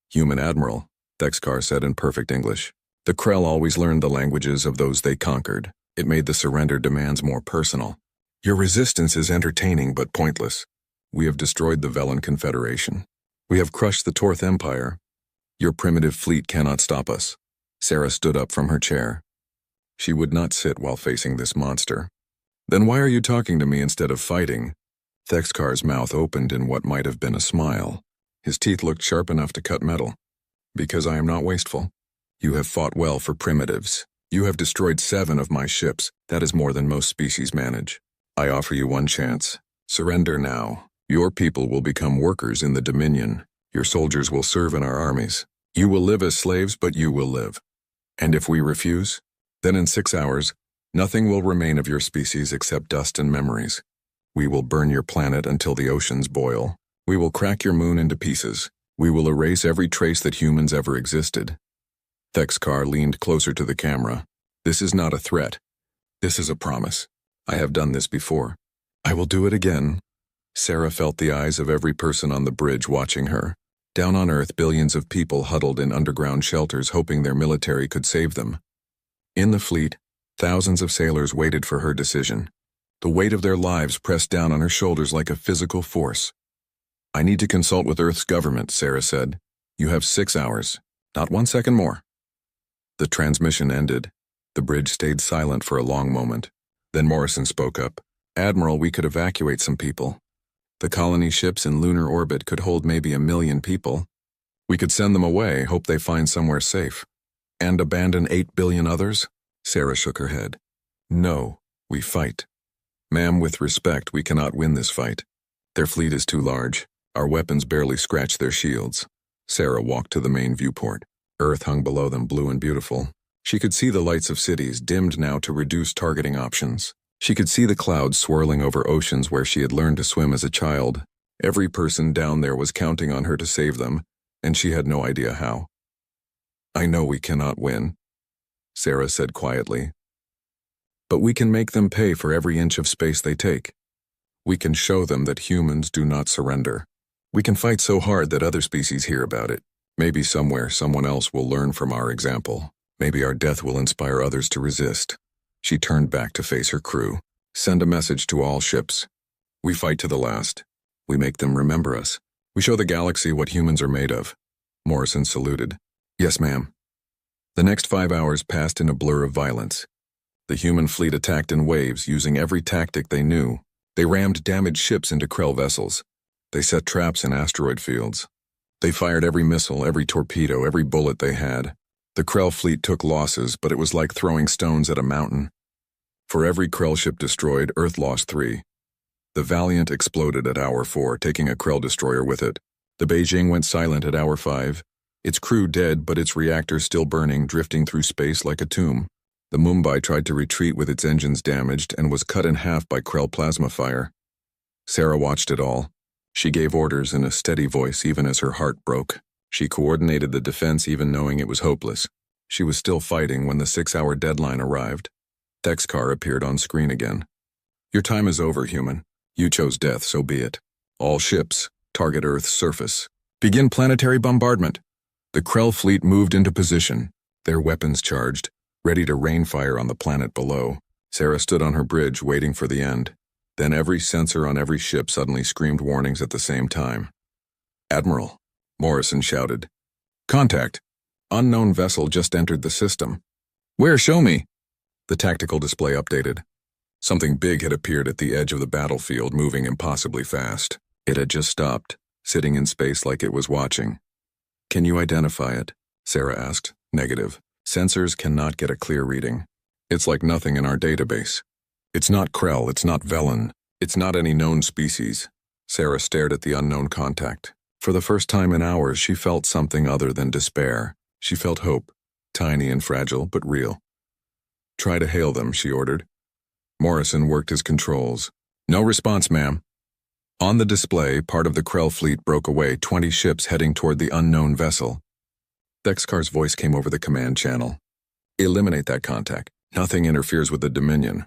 Human Admiral, Thexkar said in perfect English. The Krell always learned the languages of those they conquered. It made the surrender demands more personal. Your resistance is entertaining but pointless. We have destroyed the Velen Confederation. We have crushed the Torth Empire. Your primitive fleet cannot stop us. Sarah stood up from her chair. She would not sit while facing this monster. Then why are you talking to me instead of fighting? Thexkar's mouth opened in what might have been a smile. His teeth looked sharp enough to cut metal. Because I am not wasteful. You have fought well for primitives. You have destroyed 7 of my ships. That is more than most species manage. I offer you one chance. Surrender now. Your people will become workers in the Dominion. Your soldiers will serve in our armies. You will live as slaves, but you will live. And if we refuse, then in 6 hours, nothing will remain of your species except dust and memories. We will burn your planet until the oceans boil. We will crack your moon into pieces. We will erase every trace that humans ever existed. Thexkar leaned closer to the camera. This is not a threat. This is a promise. I have done this before. I will do it again. Sarah felt the eyes of every person on the bridge watching her. Down on Earth, billions of people huddled in underground shelters hoping their military could save them. In the fleet, thousands of sailors waited for her decision. The weight of their lives pressed down on her shoulders like a physical force. I need to consult with Earth's government, Sarah said. You have 6 hours, not 1 second more. The transmission ended. The bridge stayed silent for a long moment. Then Morrison spoke up. Admiral, we could evacuate some people. The colony ships in lunar orbit could hold maybe 1 million people. We could send them away, hope they find somewhere safe. And abandon 8 billion others? Sarah shook her head. No, we fight. Ma'am, with respect, we cannot win this fight. Their fleet is too large. Our weapons barely scratch their shields. Sarah walked to the main viewport. Earth hung below them, blue and beautiful. She could see the lights of cities, dimmed now to reduce targeting options. She could see the clouds swirling over oceans where she had learned to swim as a child. Every person down there was counting on her to save them, and she had no idea how. I know we cannot win, Sarah said quietly. But we can make them pay for every inch of space they take. We can show them that humans do not surrender. We can fight so hard that other species hear about it. Maybe somewhere someone else will learn from our example. Maybe our death will inspire others to resist. She turned back to face her crew. Send a message to all ships. We fight to the last. We make them remember us. We show the galaxy what humans are made of. Morrison saluted. Yes, ma'am. The next 5 hours passed in a blur of violence. The human fleet attacked in waves, using every tactic they knew. They rammed damaged ships into Krell vessels. They set traps in asteroid fields. They fired every missile, every torpedo, every bullet they had. The Krell fleet took losses, but it was like throwing stones at a mountain. For every Krell ship destroyed, Earth lost 3. The Valiant exploded at hour 4, taking a Krell destroyer with it. The Beijing went silent at hour 5. Its crew dead, but its reactors still burning, drifting through space like a tomb. The Mumbai tried to retreat with its engines damaged and was cut in half by Krell plasma fire. Sarah watched it all. She gave orders in a steady voice even as her heart broke. She coordinated the defense even knowing it was hopeless. She was still fighting when the 6-hour deadline arrived. Dexcar appeared on screen again. Your time is over, human. You chose death, so be it. All ships, target Earth's surface. Begin planetary bombardment. The Krell fleet moved into position, their weapons charged, ready to rain fire on the planet below. Sarah stood on her bridge, waiting for the end. Then every sensor on every ship suddenly screamed warnings at the same time. Admiral, Morrison shouted. Contact. Unknown vessel just entered the system. Where? Show me. The tactical display updated. Something big had appeared at the edge of the battlefield, moving impossibly fast. It had just stopped, sitting in space like it was watching. Can you identify it? Sarah asked. Negative. Sensors cannot get a clear reading. It's like nothing in our database. It's not Krell, it's not Velen. It's not any known species. Sarah stared at the unknown contact. For the first time in hours, she felt something other than despair. She felt hope. Tiny and fragile, but real. Try to hail them, she ordered. Morrison worked his controls. No response, ma'am. On the display, part of the Krell fleet broke away, 20 ships heading toward the unknown vessel. Dexcar's voice came over the command channel. Eliminate that contact. Nothing interferes with the Dominion.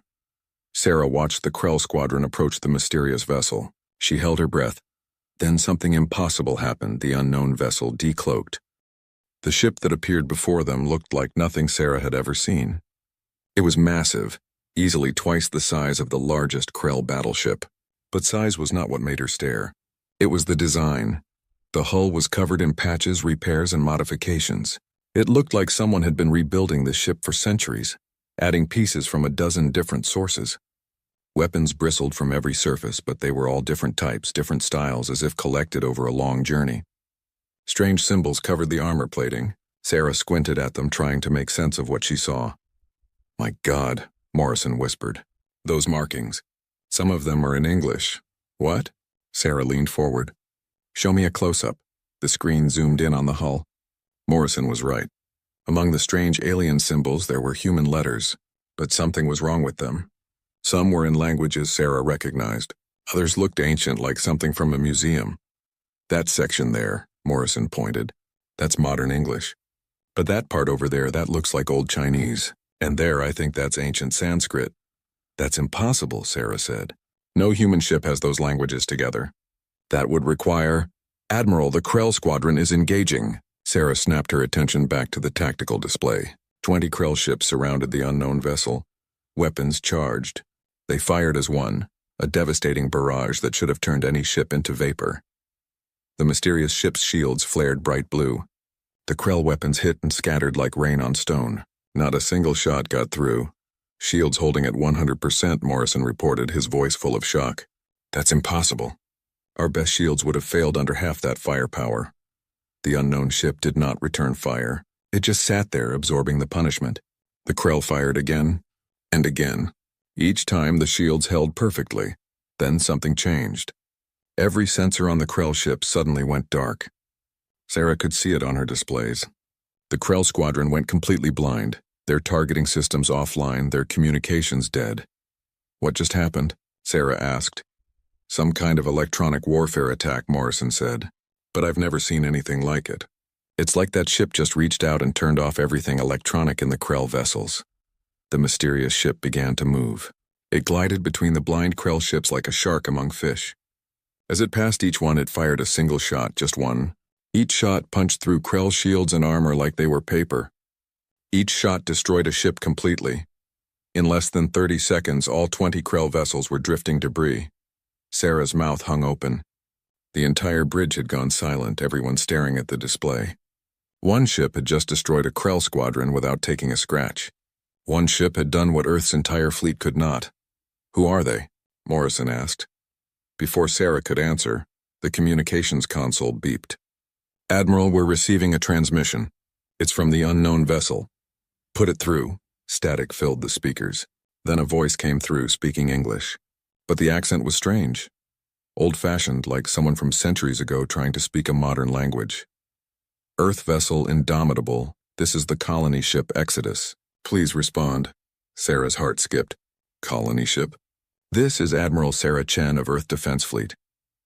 Sarah watched the Krell squadron approach the mysterious vessel. She held her breath. Then something impossible happened. The unknown vessel decloaked. The ship that appeared before them looked like nothing Sarah had ever seen. It was massive, easily twice the size of the largest Krell battleship. But size was not what made her stare. It was the design. The hull was covered in patches, repairs, and modifications. It looked like someone had been rebuilding the ship for centuries, adding pieces from a dozen different sources. Weapons bristled from every surface, but they were all different types, different styles, as if collected over a long journey. Strange symbols covered the armor plating. Sarah squinted at them, trying to make sense of what she saw. My God, Morrison whispered. Those markings. Some of them are in English. What? Sarah leaned forward. Show me a close-up. The screen zoomed in on the hull. Morrison was right. Among the strange alien symbols there were human letters, but something was wrong with them. Some were in languages Sarah recognized. Others looked ancient, like something from a museum. That section there, Morrison pointed. That's modern English. But that part over there, that looks like Old Chinese. And there, I think that's ancient Sanskrit. That's impossible, Sarah said. No human ship has those languages together. That would require... Admiral, the Krell squadron is engaging. Sarah snapped her attention back to the tactical display. 20 Krell ships surrounded the unknown vessel. Weapons charged. They fired as one, a devastating barrage that should have turned any ship into vapor. The mysterious ship's shields flared bright blue. The Krell weapons hit and scattered like rain on stone. Not a single shot got through. Shields holding at 100%, Morrison reported, his voice full of shock. That's impossible. Our best shields would have failed under half that firepower. The unknown ship did not return fire. It just sat there, absorbing the punishment. The Krell fired again and again. Each time the shields held perfectly. Then something changed. Every sensor on the Krell ship suddenly went dark. Sarah could see it on her displays. The Krell squadron went completely blind, their targeting systems offline, their communications dead. What just happened? Sarah asked. Some kind of electronic warfare attack, Morrison said. But I've never seen anything like it. It's like that ship just reached out and turned off everything electronic in the Krell vessels. The mysterious ship began to move. It glided between the blind Krell ships like a shark among fish. As it passed each one, it fired a single shot, just one. Each shot punched through Krell shields and armor like they were paper. Each shot destroyed a ship completely. In less than 30 seconds, all 20 Krell vessels were drifting debris. Sarah's mouth hung open. The entire bridge had gone silent, everyone staring at the display. One ship had just destroyed a Krell squadron without taking a scratch. One ship had done what Earth's entire fleet could not. Who are they? Morrison asked. Before Sarah could answer, the communications console beeped. Admiral, we're receiving a transmission. It's from the unknown vessel. Put it through. Static filled the speakers. Then a voice came through, speaking English. But the accent was strange. Old-fashioned, like someone from centuries ago trying to speak a modern language. Earth vessel Indomitable, this is the colony ship Exodus. Please respond. Sarah's heart skipped. Colony ship? This is Admiral Sarah Chen of Earth Defense Fleet.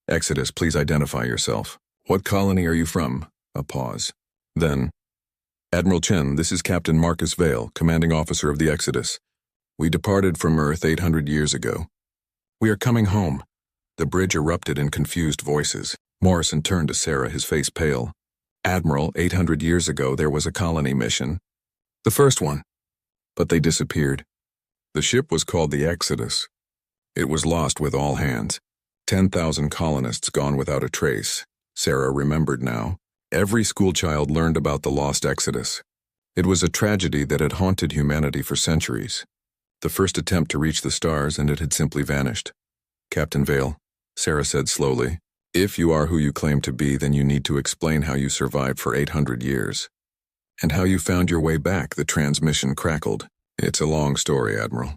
Exodus, please identify yourself. What colony are you from? A pause. Then, Admiral Chen, this is Captain Marcus Vale, commanding officer of the Exodus. We departed from Earth 800 years ago. We are coming home. The bridge erupted in confused voices. Morrison turned to Sarah, his face pale. Admiral, 800 years ago there was a colony mission. The first one. But they disappeared. The ship was called the Exodus. It was lost with all hands. 10,000 colonists gone without a trace. Sarah remembered now. Every schoolchild learned about the lost Exodus. It was a tragedy that had haunted humanity for centuries. The first attempt to reach the stars, and it had simply vanished. Captain Vale, Sarah said slowly, if you are who you claim to be, then you need to explain how you survived for 800 years. And how you found your way back, the transmission crackled. It's a long story, Admiral.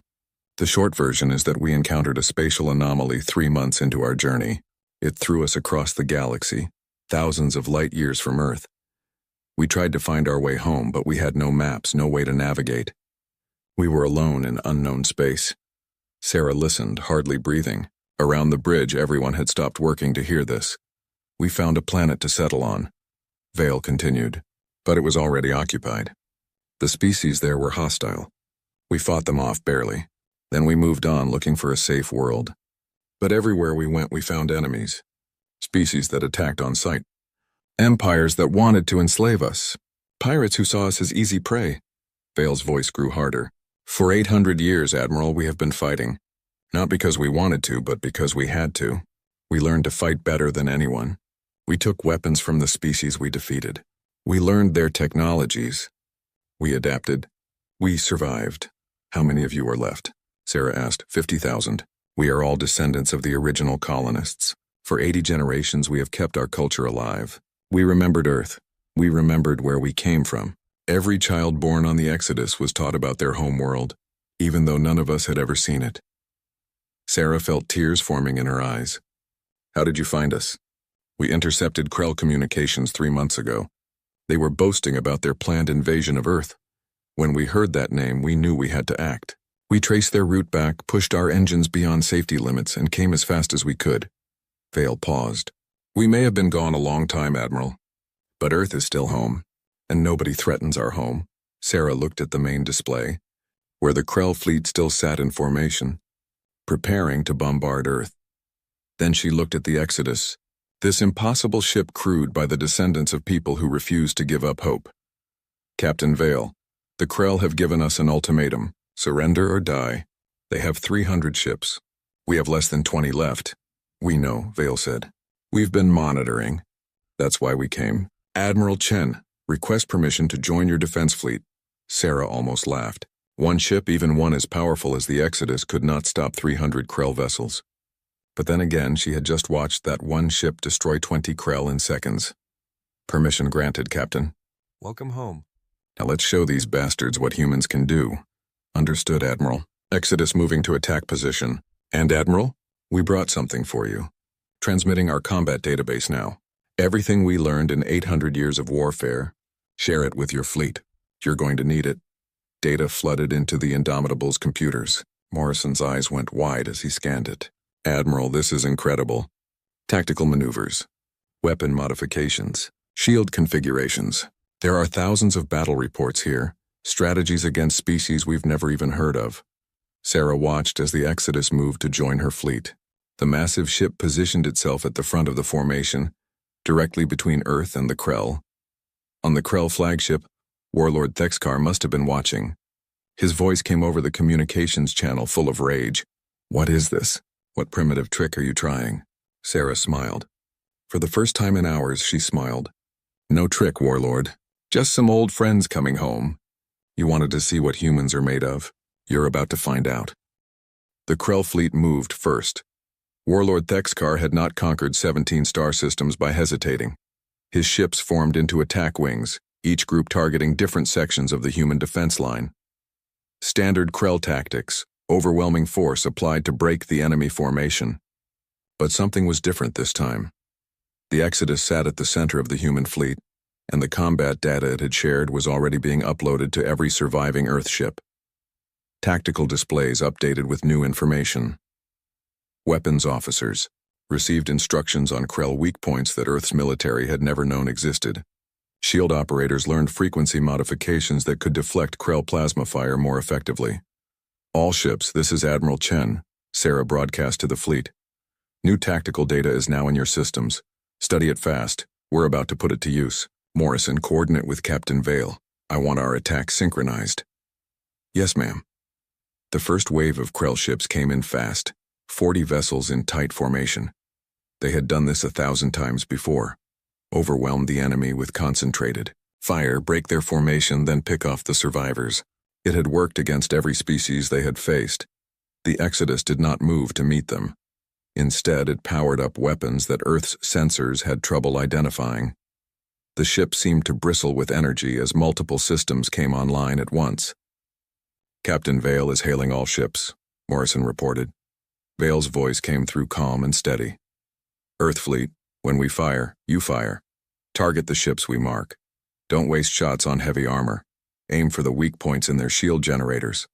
The short version is that we encountered a spatial anomaly 3 months into our journey. It threw us across the galaxy, thousands of light years from Earth. We tried to find our way home, but we had no maps, no way to navigate. We were alone in unknown space. Sarah listened, hardly breathing. Around the bridge, everyone had stopped working to hear this. We found a planet to settle on. Vale continued, but it was already occupied. The species there were hostile. We fought them off barely. Then we moved on, looking for a safe world. But everywhere we went, we found enemies. Species that attacked on sight. Empires that wanted to enslave us. Pirates who saw us as easy prey. Vale's voice grew harder. For 800 years, Admiral, we have been fighting. Not because we wanted to, but because we had to. We learned to fight better than anyone. We took weapons from the species we defeated. We learned their technologies. We adapted. We survived. How many of you are left? Sarah asked. 50,000. We are all descendants of the original colonists. For 80 generations, we have kept our culture alive. We remembered Earth. We remembered where we came from. Every child born on the Exodus was taught about their home world, even though none of us had ever seen it. Sarah felt tears forming in her eyes. How did you find us? We intercepted Krell communications 3 months ago. They were boasting about their planned invasion of Earth. When we heard that name, we knew we had to act. We traced their route back, pushed our engines beyond safety limits, and came as fast as we could. Vale paused. We may have been gone a long time, Admiral, but Earth is still home, and nobody threatens our home. Sarah looked at the main display, where the Krell fleet still sat in formation, preparing to bombard Earth. Then she looked at the Exodus, this impossible ship crewed by the descendants of people who refused to give up hope. Captain Vale, the Krell have given us an ultimatum. Surrender or die. They have 300 ships. We have less than 20 left. We know, Vale said. We've been monitoring. That's why we came. Admiral Chen, request permission to join your defense fleet. Sarah almost laughed. One ship, even one as powerful as the Exodus, could not stop 300 Krell vessels. But then again, she had just watched that one ship destroy 20 Krell in seconds. Permission granted, Captain. Welcome home. Now let's show these bastards what humans can do. Understood, Admiral. Exodus moving to attack position. And Admiral, we brought something for you. Transmitting our combat database now. Everything we learned in 800 years of warfare, share it with your fleet. You're going to need it. Data flooded into the Indomitable's computers. Morrison's eyes went wide as he scanned it. Admiral, this is incredible. Tactical maneuvers, weapon modifications, shield configurations. There are thousands of battle reports here. Strategies against species we've never even heard of. Sarah watched as the Exodus moved to join her fleet. The massive ship positioned itself at the front of the formation, directly between Earth and the Krell. On the Krell flagship, Warlord Thexkar must have been watching. His voice came over the communications channel full of rage. What is this? What primitive trick are you trying? Sarah smiled. For the first time in hours, she smiled. No trick, Warlord. Just some old friends coming home. You wanted to see what humans are made of? You're about to find out. The Krell fleet moved first. Warlord Thexkar had not conquered 17 star systems by hesitating. His ships formed into attack wings, each group targeting different sections of the human defense line. Standard Krell tactics, Overwhelming force applied to break the enemy formation. But something was different this time. The Exodus sat at the center of the human fleet, and the combat data it had shared was already being uploaded to every surviving Earth ship. Tactical displays updated with new information. Weapons officers received instructions on Krell weak points that Earth's military had never known existed. Shield operators learned frequency modifications that could deflect Krell plasma fire more effectively. All ships, this is Admiral Chen, Sarah broadcast to the fleet. New tactical data is now in your systems. Study it fast. We're about to put it to use. Morrison, coordinate with Captain Vale. I want our attack synchronized. Yes, ma'am. The first wave of Krell ships came in fast, 40 vessels in tight formation. They had done this 1,000 times before. Overwhelmed the enemy with concentrated fire, break their formation, then pick off the survivors. It had worked against every species they had faced. The Exodus did not move to meet them. Instead, it powered up weapons that Earth's sensors had trouble identifying. The ship seemed to bristle with energy as multiple systems came online at once. Captain Vale is hailing all ships, Morrison reported. Vale's voice came through calm and steady. Earth fleet, when we fire, you fire. Target the ships we mark. Don't waste shots on heavy armor. Aim for the weak points in their shield generators.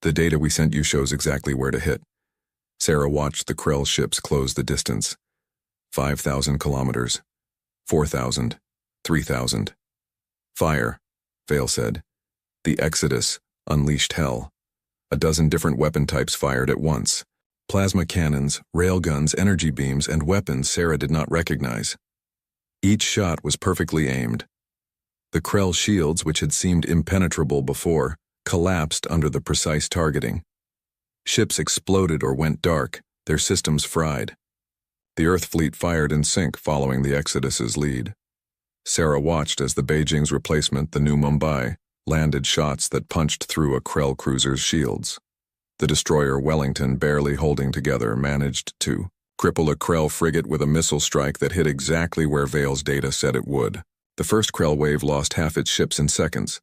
The data we sent you shows exactly where to hit. Sarah watched the Krell ships close the distance. 5,000 kilometers. 4,000. 3,000. Fire, Vale said. The Exodus unleashed hell. A dozen different weapon types fired at once. Plasma cannons, railguns, energy beams, and weapons Sarah did not recognize. Each shot was perfectly aimed. The Krell shields, which had seemed impenetrable before, collapsed under the precise targeting. Ships exploded or went dark, their systems fried. The Earth fleet fired in sync following the Exodus's lead. Sarah watched as the Beijing's replacement, the New Mumbai, landed shots that punched through a Krell cruiser's shields. The destroyer Wellington, barely holding together, managed to cripple a Krell frigate with a missile strike that hit exactly where Vale's data said it would. The first Krell wave lost half its ships in seconds.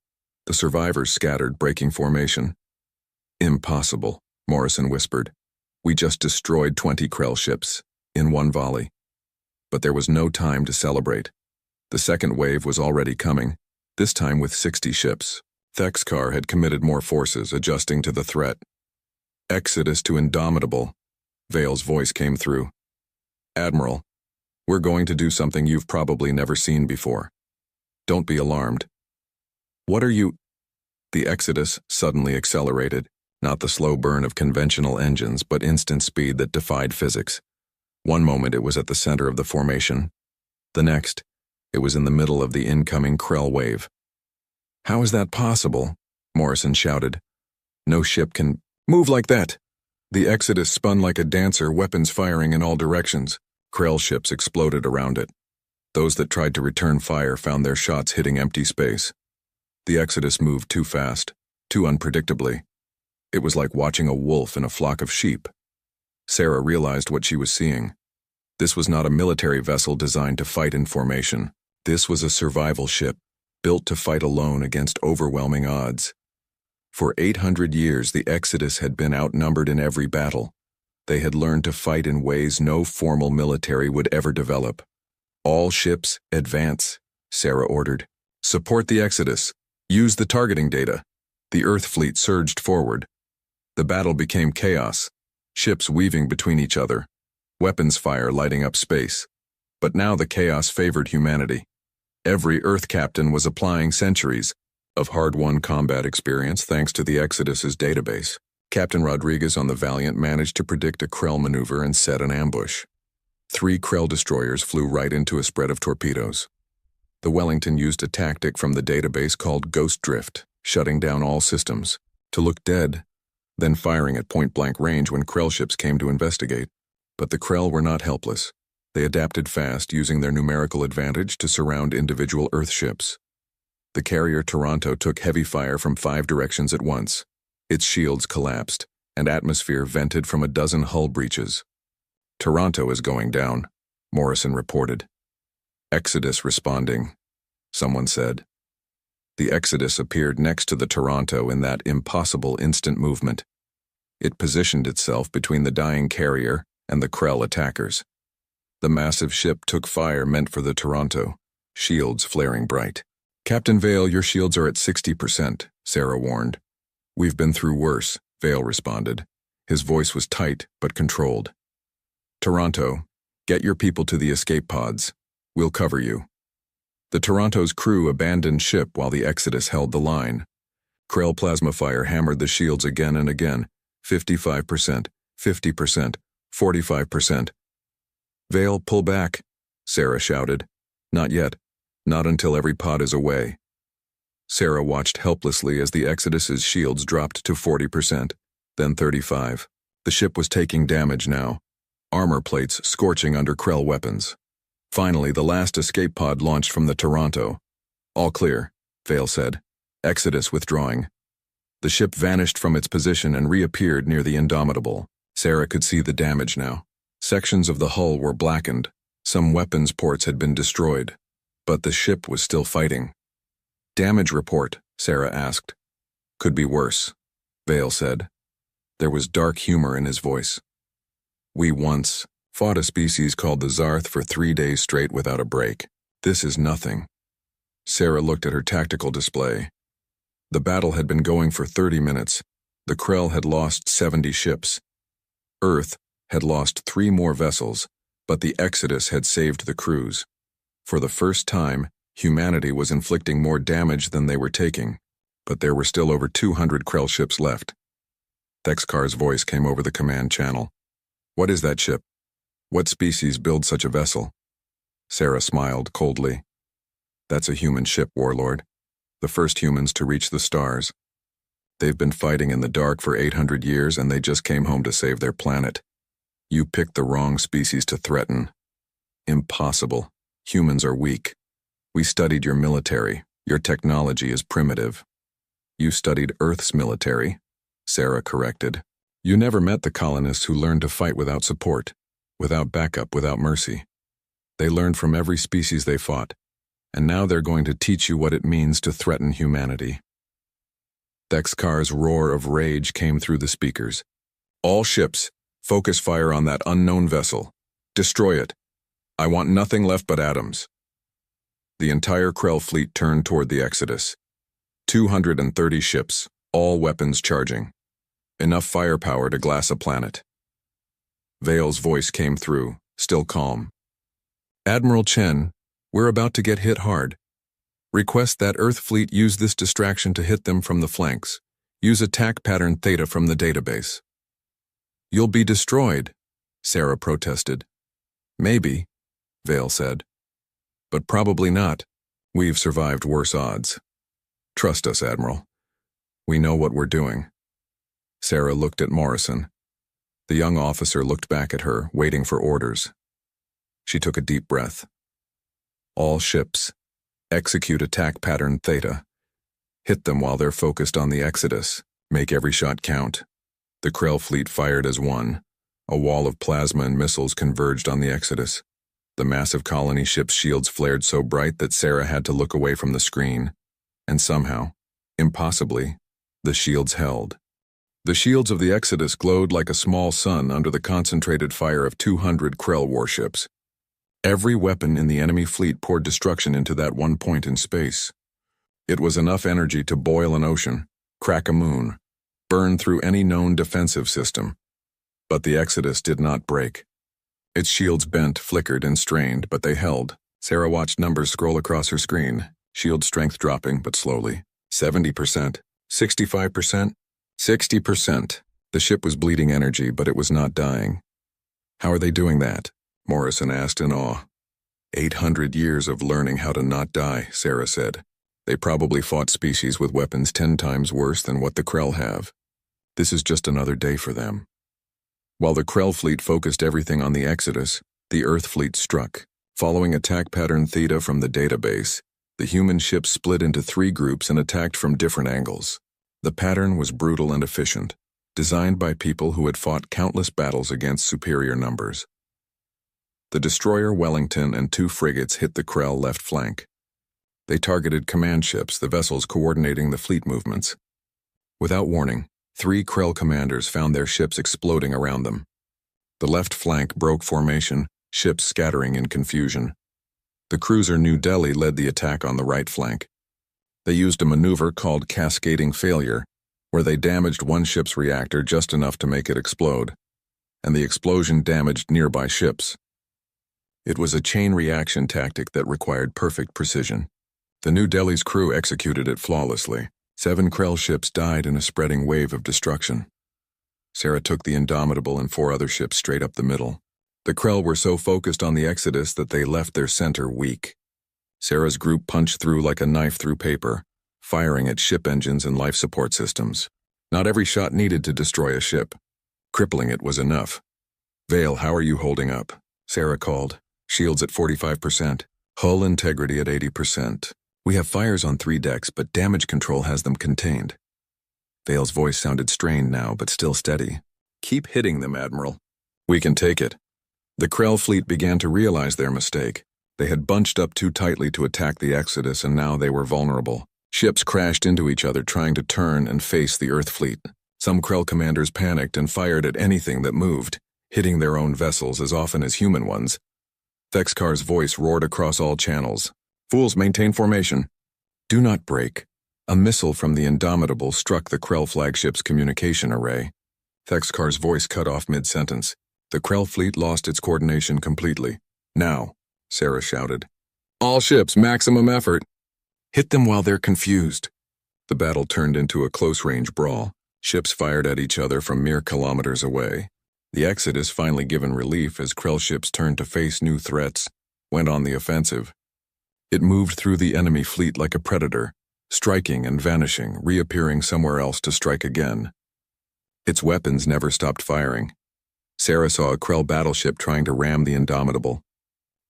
The survivors scattered, breaking formation. Impossible, Morrison whispered. We just destroyed 20 Krell ships, in one volley. But there was no time to celebrate. The second wave was already coming, this time with 60 ships. Thexkar had committed more forces, adjusting to the threat. Exodus to Indomitable, Vale's voice came through. Admiral, we're going to do something you've probably never seen before. Don't be alarmed. What are you? The Exodus suddenly accelerated, not the slow burn of conventional engines, but instant speed that defied physics. One moment it was at the center of the formation. The next, it was in the middle of the incoming Krell wave. How is that possible? Morrison shouted. No ship can move like that. The Exodus spun like a dancer, weapons firing in all directions. Krell ships exploded around it. Those that tried to return fire found their shots hitting empty space. The Exodus moved too fast, too unpredictably. It was like watching a wolf in a flock of sheep. Sarah realized what she was seeing. This was not a military vessel designed to fight in formation. This was a survival ship, built to fight alone against overwhelming odds. For 800 years, the Exodus had been outnumbered in every battle. They had learned to fight in ways no formal military would ever develop. All ships, advance, Sarah ordered. Support the Exodus. Use the targeting data. The Earth fleet surged forward. The battle became chaos, ships weaving between each other, weapons fire lighting up space. But now the chaos favored humanity. Every Earth captain was applying centuries of hard-won combat experience thanks to the Exodus's database. Captain Rodriguez on the Valiant managed to predict a Krell maneuver and set an ambush. 3 Krell destroyers flew right into a spread of torpedoes. The Wellington used a tactic from the database called Ghost Drift, shutting down all systems, to look dead, then firing at point-blank range when Krell ships came to investigate. But the Krell were not helpless. They adapted fast, using their numerical advantage to surround individual Earth ships. The carrier Toronto took heavy fire from 5 directions at once. Its shields collapsed, and atmosphere vented from a dozen hull breaches. Toronto is going down, Morrison reported. Exodus responding, someone said. The Exodus appeared next to the Toronto in that impossible instant movement. It positioned itself between the dying carrier and the Krell attackers. The massive ship took fire meant for the Toronto, shields flaring bright. "Captain Vale, your shields are at 60%, Sarah warned. "We've been through worse," Vale responded. His voice was tight but controlled. "Toronto, get your people to the escape pods. We'll cover you." The Toronto's crew abandoned ship while the Exodus held the line. Krell plasma fire hammered the shields again and again. 55%, 50%, 45%. "Vale, pull back," Sarah shouted. "Not yet. Not until every pod is away." Sarah watched helplessly as the Exodus's shields dropped to 40%, then 35%. The ship was taking damage now, armor plates scorching under Krell weapons. Finally, the last escape pod launched from the Toronto. "All clear," Vale said. "Exodus withdrawing." The ship vanished from its position and reappeared near the Indomitable. Sarah could see the damage now. Sections of the hull were blackened. Some weapons ports had been destroyed. But the ship was still fighting. "Damage report," Sarah asked. "Could be worse," Vale said. There was dark humor in his voice. "We once fought a species called the Zarth for 3 days straight without a break. This is nothing." Sarah looked at her tactical display. The battle had been going for 30 minutes. The Krell had lost 70 ships. Earth had lost 3 more vessels, but the Exodus had saved the crews. For the first time, humanity was inflicting more damage than they were taking, but there were still over 200 Krell ships left. Thexkar's voice came over the command channel. "What is that ship? What species builds such a vessel?" Sarah smiled coldly. "That's a human ship, Warlord. The first humans to reach the stars. They've been fighting in the dark for 800 years and they just came home to save their planet. You picked the wrong species to threaten. Impossible. Humans are weak. We studied your military. Your technology is primitive." "You studied Earth's military," Sarah corrected. "You never met the colonists who learned to fight without support, without backup, without mercy. They learned from every species they fought, and now they're going to teach you what it means to threaten humanity." Thexkar's roar of rage came through the speakers. "All ships, focus fire on that unknown vessel. Destroy it. I want nothing left but atoms." The entire Krell fleet turned toward the Exodus. 230 ships, all weapons charging. Enough firepower to glass a planet. Vale's voice came through, still calm. "Admiral Chen, we're about to get hit hard. Request that Earth fleet use this distraction to hit them from the flanks. Use attack pattern Theta from the database." "You'll be destroyed," Sarah protested. "Maybe," Vale said. "But probably not. We've survived worse odds. Trust us, Admiral. We know what we're doing." Sarah looked at Morrison. The young officer looked back at her, waiting for orders. She took a deep breath. "All ships, execute attack pattern Theta. Hit them while they're focused on the Exodus. Make every shot count." The Krell fleet fired as one. A wall of plasma and missiles converged on the Exodus. The massive colony ship's shields flared so bright that Sarah had to look away from the screen. And somehow, impossibly, the shields held. The shields of the Exodus glowed like a small sun under the concentrated fire of 200 Krell warships. Every weapon in the enemy fleet poured destruction into that one point in space. It was enough energy to boil an ocean, crack a moon, burn through any known defensive system. But the Exodus did not break. Its shields bent, flickered, and strained, but they held. Sarah watched numbers scroll across her screen, shield strength dropping, but slowly. 70%, 65%, 60%. The ship was bleeding energy, but it was not dying. "How are they doing that?" Morrison asked in awe. 800 years of learning how to not die, Sarah said. "They probably fought species with weapons 10 times worse than what the Krell have. This is just another day for them." While the Krell fleet focused everything on the Exodus, the Earth fleet struck. Following attack pattern Theta from the database, the human ships split into 3 groups and attacked from different angles. The pattern was brutal and efficient, designed by people who had fought countless battles against superior numbers. The destroyer Wellington and 2 frigates hit the Krell left flank. They targeted command ships, the vessels coordinating the fleet movements. Without warning, 3 Krell commanders found their ships exploding around them. The left flank broke formation, ships scattering in confusion. The cruiser New Delhi led the attack on the right flank. They used a maneuver called cascading failure, where they damaged one ship's reactor just enough to make it explode, and the explosion damaged nearby ships. It was a chain reaction tactic that required perfect precision. The New Delhi's crew executed it flawlessly. 7 Krell ships died in a spreading wave of destruction. Sarah took the Indomitable and 4 other ships straight up the middle. The Krell were so focused on the exodus that they left their center weak. Sarah's group punched through like a knife through paper, firing at ship engines and life support systems. Not every shot needed to destroy a ship. Crippling it was enough. "Vale, how are you holding up?" Sarah called. "Shields at 45%. Hull integrity at 80%. We have fires on 3 decks, but damage control has them contained." Vale's voice sounded strained now, but still steady. "Keep hitting them, Admiral. We can take it." The Krell fleet began to realize their mistake. They had bunched up too tightly to attack the Exodus, and now they were vulnerable. Ships crashed into each other trying to turn and face the Earth fleet. Some Krell commanders panicked and fired at anything that moved, hitting their own vessels as often as human ones. Thexkar's voice roared across all channels. "Fools, maintain formation. Do not break." A missile from the Indomitable struck the Krell flagship's communication array. Thexkar's voice cut off mid-sentence. The Krell fleet lost its coordination completely. "Now," Sarah shouted. "All ships, maximum effort. Hit them while they're confused." The battle turned into a close-range brawl. Ships fired at each other from mere kilometers away. The Exodus, finally given relief as Krell ships turned to face new threats, went on the offensive. It moved through the enemy fleet like a predator, striking and vanishing, reappearing somewhere else to strike again. Its weapons never stopped firing. Sarah saw a Krell battleship trying to ram the Indomitable.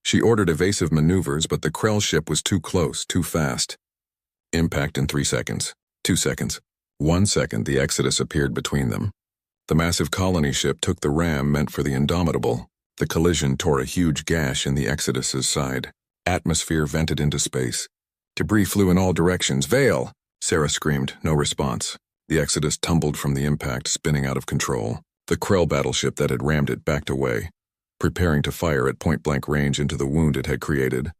She ordered evasive maneuvers, but the Krell ship was too close, too fast. Impact in 3 seconds. 2 seconds. 1 second, the Exodus appeared between them. The massive colony ship took the ram meant for the Indomitable. The collision tore a huge gash in the Exodus's side. Atmosphere vented into space. Debris flew in all directions. "Vale!" Sarah screamed, no response. The Exodus tumbled from the impact, spinning out of control. The Krell battleship that had rammed it backed away, preparing to fire at point-blank range into the wound it had created.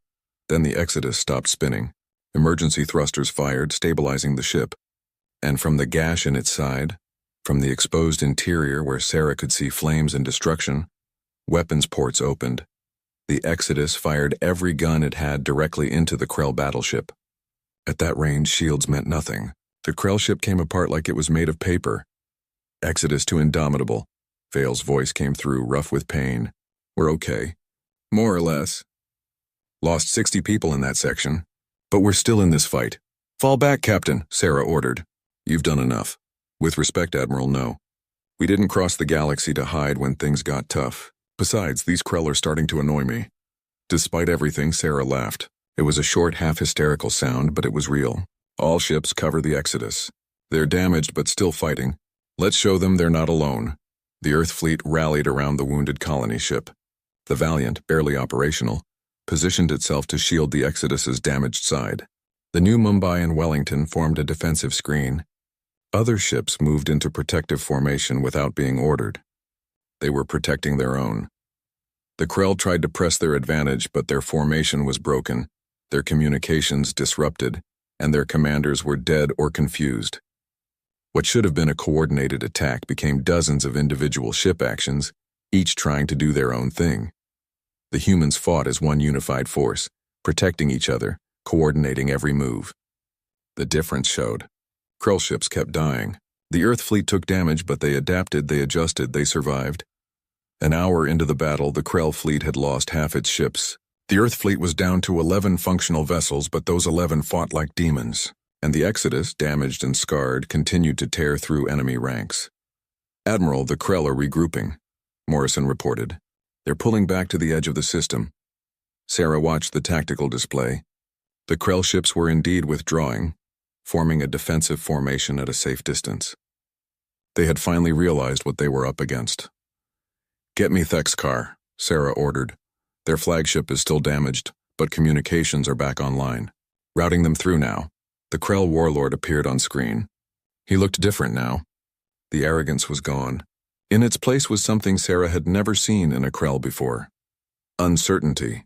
Then the Exodus stopped spinning. Emergency thrusters fired, stabilizing the ship. And from the gash in its side, from the exposed interior where Sarah could see flames and destruction, weapons ports opened. The Exodus fired every gun it had directly into the Krell battleship. At that range, shields meant nothing. The Krell ship came apart like it was made of paper. "Exodus to Indomitable." Vale's voice came through, rough with pain. "We're okay. More or less. Lost 60 people in that section. But we're still in this fight. Fall back, Captain," Sarah ordered. "You've done enough." "With respect, Admiral, no. We didn't cross the galaxy to hide when things got tough. Besides, these Krell are starting to annoy me." Despite everything, Sarah laughed. It was a short, half-hysterical sound, but it was real. "All ships cover the Exodus. They're damaged but still fighting. Let's show them they're not alone." The Earth fleet rallied around the wounded colony ship. The Valiant, barely operational, positioned itself to shield the Exodus's damaged side. The New Mumbai and Wellington formed a defensive screen. Other ships moved into protective formation without being ordered. They were protecting their own. The Krell tried to press their advantage, but their formation was broken, their communications disrupted, and their commanders were dead or confused. What should have been a coordinated attack became dozens of individual ship actions, each trying to do their own thing. The humans fought as one unified force, protecting each other, coordinating every move. The difference showed. Krell ships kept dying. The Earth fleet took damage, but they adapted, they adjusted, they survived. An hour into the battle, the Krell fleet had lost half its ships. The Earth fleet was down to 11 functional vessels, but those 11 fought like demons. And the Exodus, damaged and scarred, continued to tear through enemy ranks. "Admiral, the Krell are regrouping," Morrison reported. "They're pulling back to the edge of the system." Sarah watched the tactical display. The Krell ships were indeed withdrawing, forming a defensive formation at a safe distance. They had finally realized what they were up against. "Get me Thexkar," Sarah ordered. "Their flagship is still damaged, but communications are back online. Routing them through now." The Krell warlord appeared on screen. He looked different now. The arrogance was gone. In its place was something Sarah had never seen in a Krell before. Uncertainty.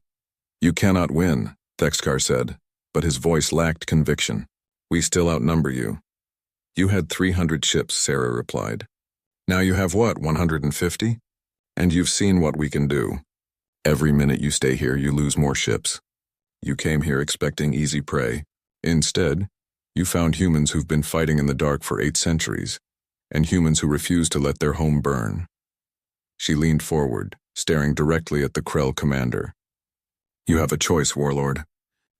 You cannot win, Thexkar said, but his voice lacked conviction. We still outnumber you. You had 300 ships, Sarah replied. Now you have what, 150? And you've seen what we can do. Every minute you stay here, you lose more ships. You came here expecting easy prey. Instead, you found humans who've been fighting in the dark for 8 centuries, and humans who refuse to let their home burn. She leaned forward, staring directly at the Krell commander. You have a choice, Warlord.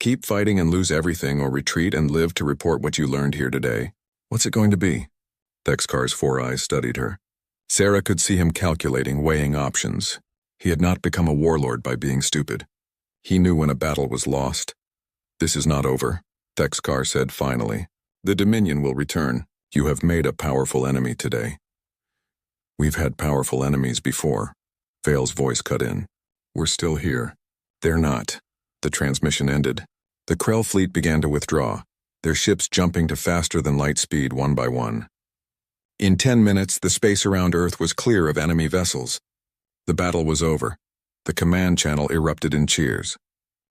Keep fighting and lose everything, or retreat and live to report what you learned here today. What's it going to be? Thexkar's 4 eyes studied her. Sarah could see him calculating, weighing options. He had not become a warlord by being stupid. He knew when a battle was lost. This is not over, Thexkar said finally. The Dominion will return. You have made a powerful enemy today. We've had powerful enemies before. Vale's voice cut in. We're still here. They're not. The transmission ended. The Krell fleet began to withdraw, their ships jumping to faster than light speed one by one. In 10 minutes, the space around Earth was clear of enemy vessels. The battle was over. The command channel erupted in cheers.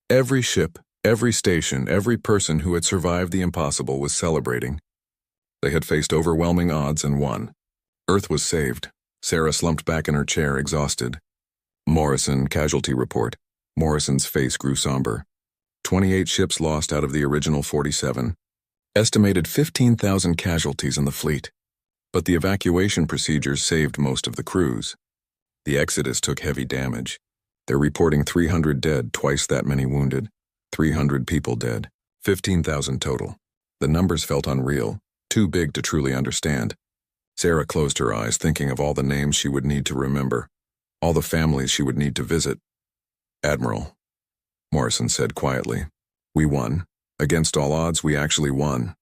Every ship, every station, every person who had survived the impossible was celebrating. They had faced overwhelming odds and won. Earth was saved. Sarah slumped back in her chair, exhausted. Morrison, casualty report. Morrison's face grew somber. 28 ships lost out of the original 47. Estimated 15,000 casualties in the fleet. But the evacuation procedures saved most of the crews. The Exodus took heavy damage. They're reporting 300 dead, twice that many wounded. 300 people dead. 15,000 total. The numbers felt unreal, too big to truly understand. Sarah closed her eyes, thinking of all the names she would need to remember, all the families she would need to visit. Admiral, Morrison said quietly. We won. Against all odds, we actually won.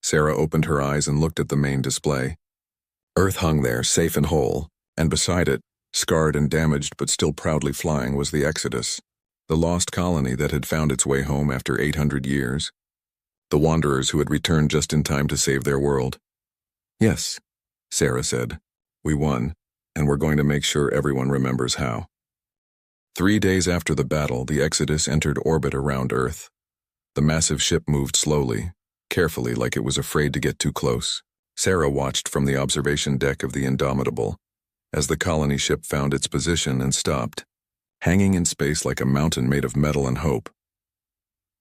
Sarah opened her eyes and looked at the main display. Earth hung there, safe and whole, and beside it, scarred and damaged but still proudly flying, was the Exodus, the lost colony that had found its way home after 800 years. The wanderers who had returned just in time to save their world. Yes, Sarah said. We won, and we're going to make sure everyone remembers how. 3 days after the battle, the Exodus entered orbit around Earth. The massive ship moved slowly, carefully, like it was afraid to get too close. Sarah watched from the observation deck of the Indomitable as the colony ship found its position and stopped, hanging in space like a mountain made of metal and hope.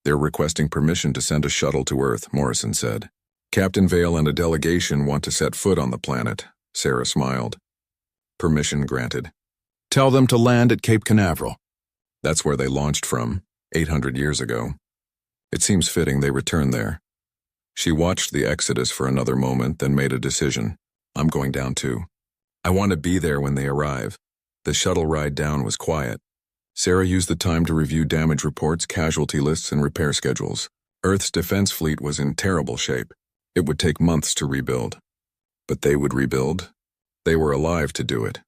They're requesting permission to send a shuttle to Earth, Morrison said. Captain Vale and a delegation want to set foot on the planet, Sarah smiled. Permission granted. Tell them to land at Cape Canaveral. That's where they launched from, 800 years ago. It seems fitting they return there. She watched the Exodus for another moment, then made a decision. I'm going down too. I want to be there when they arrive. The shuttle ride down was quiet. Sarah used the time to review damage reports, casualty lists, and repair schedules. Earth's defense fleet was in terrible shape. It would take months to rebuild. But they would rebuild. They were alive to do it.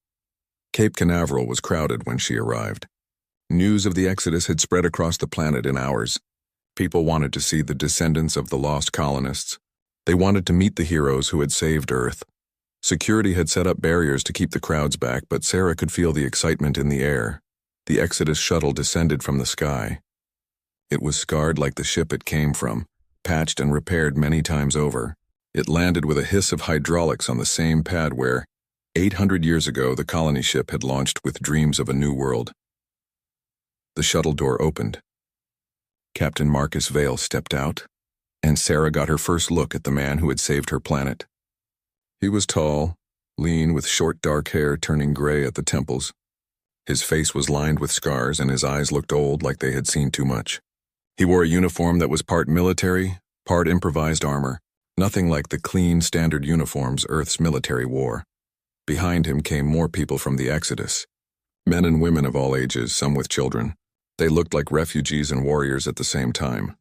Cape Canaveral was crowded when she arrived. News of the Exodus had spread across the planet in hours. People wanted to see the descendants of the lost colonists. They wanted to meet the heroes who had saved Earth. Security had set up barriers to keep the crowds back, but Sarah could feel the excitement in the air. The Exodus shuttle descended from the sky. It was scarred like the ship it came from, patched and repaired many times over. It landed with a hiss of hydraulics on the same pad where, 800 years ago, the colony ship had launched with dreams of a new world. The shuttle door opened. Captain Marcus Vale stepped out, and Sarah got her first look at the man who had saved her planet. He was tall, lean, with short dark hair turning gray at the temples. His face was lined with scars, and his eyes looked old, like they had seen too much. He wore a uniform that was part military, part improvised armor, nothing like the clean, standard uniforms Earth's military wore. Behind him came more people from the Exodus. Men and women of all ages, some with children. They looked like refugees and warriors at the same time.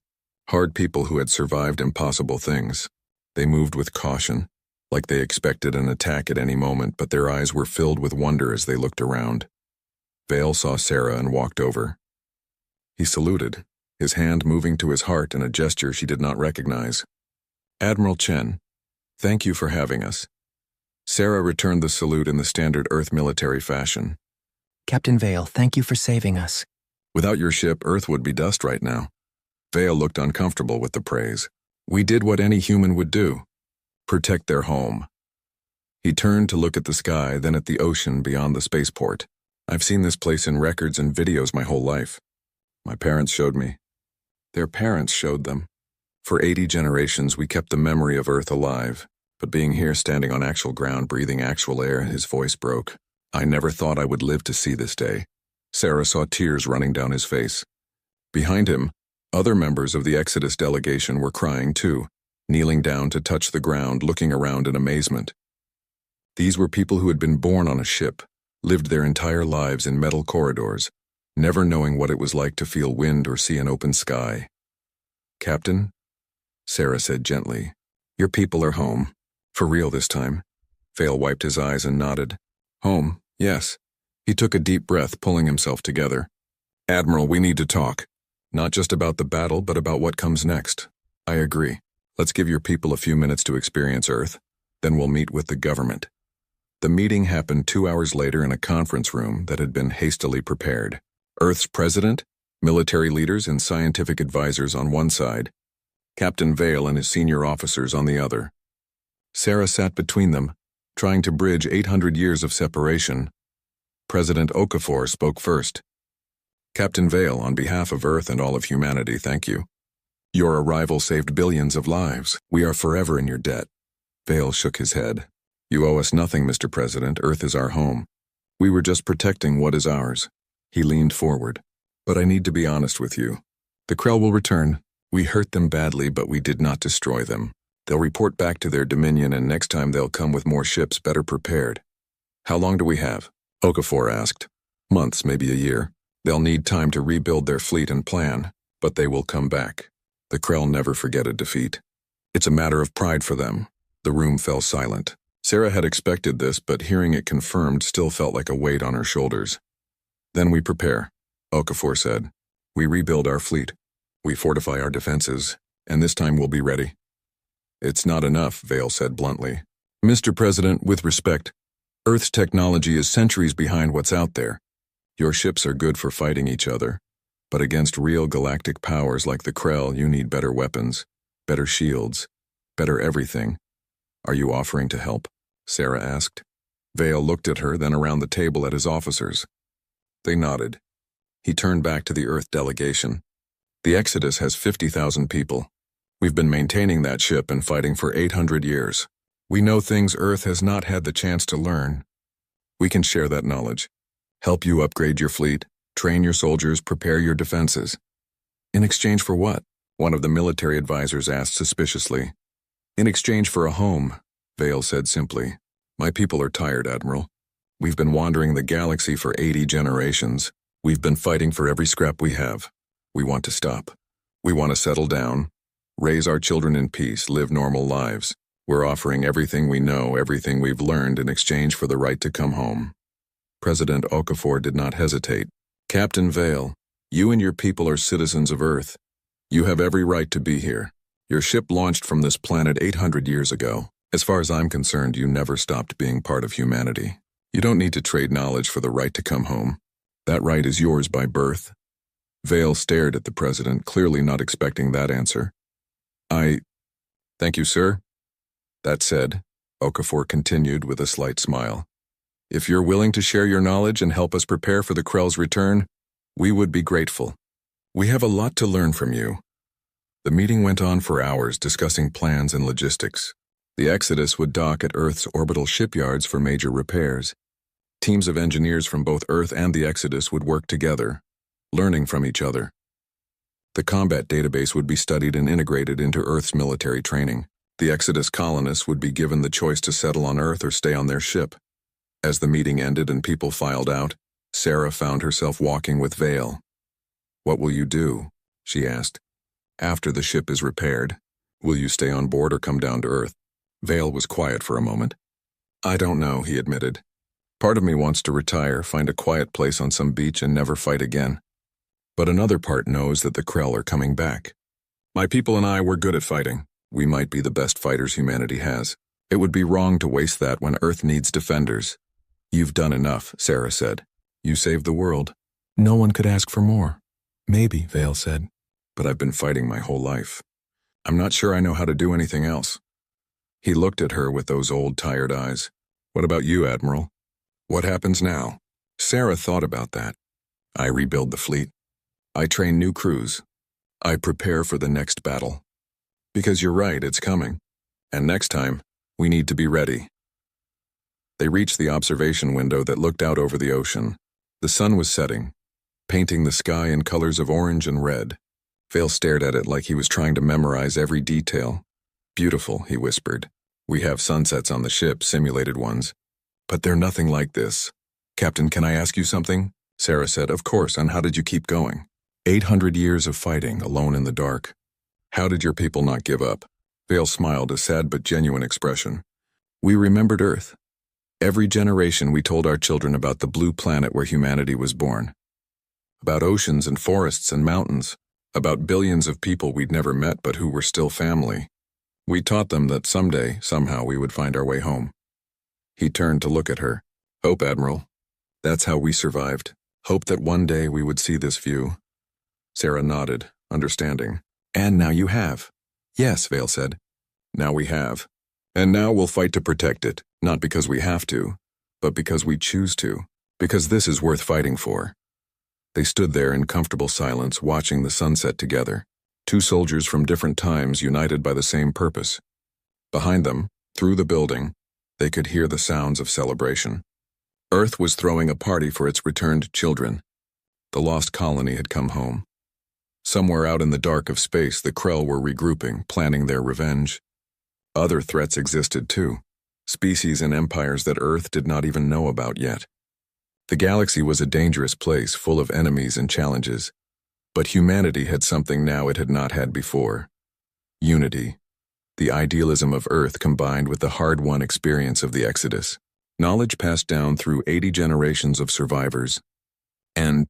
Hard people who had survived impossible things. They moved with caution, like they expected an attack at any moment, but their eyes were filled with wonder as they looked around. Vale saw Sarah and walked over. He saluted, his hand moving to his heart in a gesture she did not recognize. Admiral Chen, thank you for having us. Sarah returned the salute in the standard Earth military fashion. Captain Vale, thank you for saving us. Without your ship, Earth would be dust right now. Vale looked uncomfortable with the praise. We did what any human would do. Protect their home. He turned to look at the sky, then at the ocean beyond the spaceport. I've seen this place in records and videos my whole life. My parents showed me. Their parents showed them. For 80 generations, we kept the memory of Earth alive. But being here, standing on actual ground, breathing actual air, his voice broke. I never thought I would live to see this day. Sarah saw tears running down his face. Behind him, other members of the Exodus delegation were crying too, kneeling down to touch the ground, looking around in amazement. These were people who had been born on a ship, lived their entire lives in metal corridors, never knowing what it was like to feel wind or see an open sky. Captain, Sarah said gently, your people are home. For real this time. Vale wiped his eyes and nodded. Home, yes. He took a deep breath, pulling himself together. Admiral, we need to talk. Not just about the battle, but about what comes next. I agree. Let's give your people a few minutes to experience Earth. Then we'll meet with the government. The meeting happened 2 hours later in a conference room that had been hastily prepared. Earth's president, military leaders, and scientific advisors on one side. Captain Vale and his senior officers on the other. Sarah sat between them, trying to bridge 800 years of separation. President Okafor spoke first. Captain Vale, on behalf of Earth and all of humanity, thank you. Your arrival saved billions of lives. We are forever in your debt. Vale shook his head. You owe us nothing, Mr. President. Earth is our home. We were just protecting what is ours. He leaned forward. But I need to be honest with you. The Krell will return. We hurt them badly, but we did not destroy them. They'll report back to their dominion, and next time they'll come with more ships better prepared. How long do we have? Okafor asked. Months, maybe a year. They'll need time to rebuild their fleet and plan, but they will come back. The Krell never forget a defeat. It's a matter of pride for them. The room fell silent. Sarah had expected this, but hearing it confirmed still felt like a weight on her shoulders. Then we prepare, Okafor said. We rebuild our fleet. We fortify our defenses, and this time we'll be ready. It's not enough, Vale said bluntly. Mr. President, with respect, Earth's technology is centuries behind what's out there. Your ships are good for fighting each other, but against real galactic powers like the Krell, you need better weapons, better shields, better everything. Are you offering to help? Sarah asked. Vale looked at her, then around the table at his officers. They nodded. He turned back to the Earth delegation. The Exodus has 50,000 people. We've been maintaining that ship and fighting for 800 years. We know things Earth has not had the chance to learn. We can share that knowledge. Help you upgrade your fleet, train your soldiers, prepare your defenses. In exchange for what? One of the military advisors asked suspiciously. In exchange for a home, Vale said simply. My people are tired, Admiral. We've been wandering the galaxy for 80 generations. We've been fighting for every scrap we have. We want to stop. We want to settle down, raise our children in peace, live normal lives. We're offering everything we know, everything we've learned in exchange for the right to come home. President Okafor did not hesitate. Captain Vale, you and your people are citizens of Earth. You have every right to be here. Your ship launched from this planet 800 years ago. As far as I'm concerned, you never stopped being part of humanity. You don't need to trade knowledge for the right to come home. That right is yours by birth. Vale stared at the president, clearly not expecting that answer. Thank you, sir. That said, Okafor continued with a slight smile. If you're willing to share your knowledge and help us prepare for the Krell's return, we would be grateful. We have a lot to learn from you. The meeting went on for hours, discussing plans and logistics. The Exodus would dock at Earth's orbital shipyards for major repairs. Teams of engineers from both Earth and the Exodus would work together, learning from each other. The combat database would be studied and integrated into Earth's military training. The Exodus colonists would be given the choice to settle on Earth or stay on their ship. As the meeting ended and people filed out, Sarah found herself walking with Vale. What will you do? She asked. After the ship is repaired, will you stay on board or come down to Earth? Vale was quiet for a moment. I don't know, he admitted. Part of me wants to retire, find a quiet place on some beach and never fight again. But another part knows that the Krell are coming back. My people and I were good at fighting. We might be the best fighters humanity has. It would be wrong to waste that when Earth needs defenders. You've done enough, Sarah said. You saved the world. No one could ask for more. Maybe, Vale said. But I've been fighting my whole life. I'm not sure I know how to do anything else. He looked at her with those old, tired eyes. What about you, Admiral? What happens now? Sarah thought about that. I rebuild the fleet. I train new crews. I prepare for the next battle. Because you're right, it's coming. And next time, we need to be ready. They reached the observation window that looked out over the ocean. The sun was setting, painting the sky in colors of orange and red. Vale stared at it like he was trying to memorize every detail. Beautiful, he whispered. We have sunsets on the ship, simulated ones. But they're nothing like this. Captain, can I ask you something? Sarah said, Of course, and how did you keep going? 800 years of fighting, alone in the dark. How did your people not give up? Vale smiled, a sad but genuine expression. We remembered Earth. Every generation we told our children about the blue planet where humanity was born. About oceans and forests and mountains. About billions of people we'd never met but who were still family. We taught them that someday, somehow, we would find our way home. He turned to look at her. Hope, Admiral. That's how we survived. Hope that one day we would see this view. Sarah nodded, understanding. And now you have. Yes, Vale said. Now we have. And now we'll fight to protect it, not because we have to, but because we choose to, because this is worth fighting for. They stood there in comfortable silence, watching the sunset together, two soldiers from different times united by the same purpose. Behind them, through the building, they could hear the sounds of celebration. Earth was throwing a party for its returned children. The lost colony had come home. Somewhere out in the dark of space, the Krell were regrouping, planning their revenge. Other threats existed too, species and empires that Earth did not even know about yet. The galaxy was a dangerous place, full of enemies and challenges. But humanity had something now it had not had before. Unity. The idealism of Earth combined with the hard-won experience of the Exodus. Knowledge passed down through 80 generations of survivors. And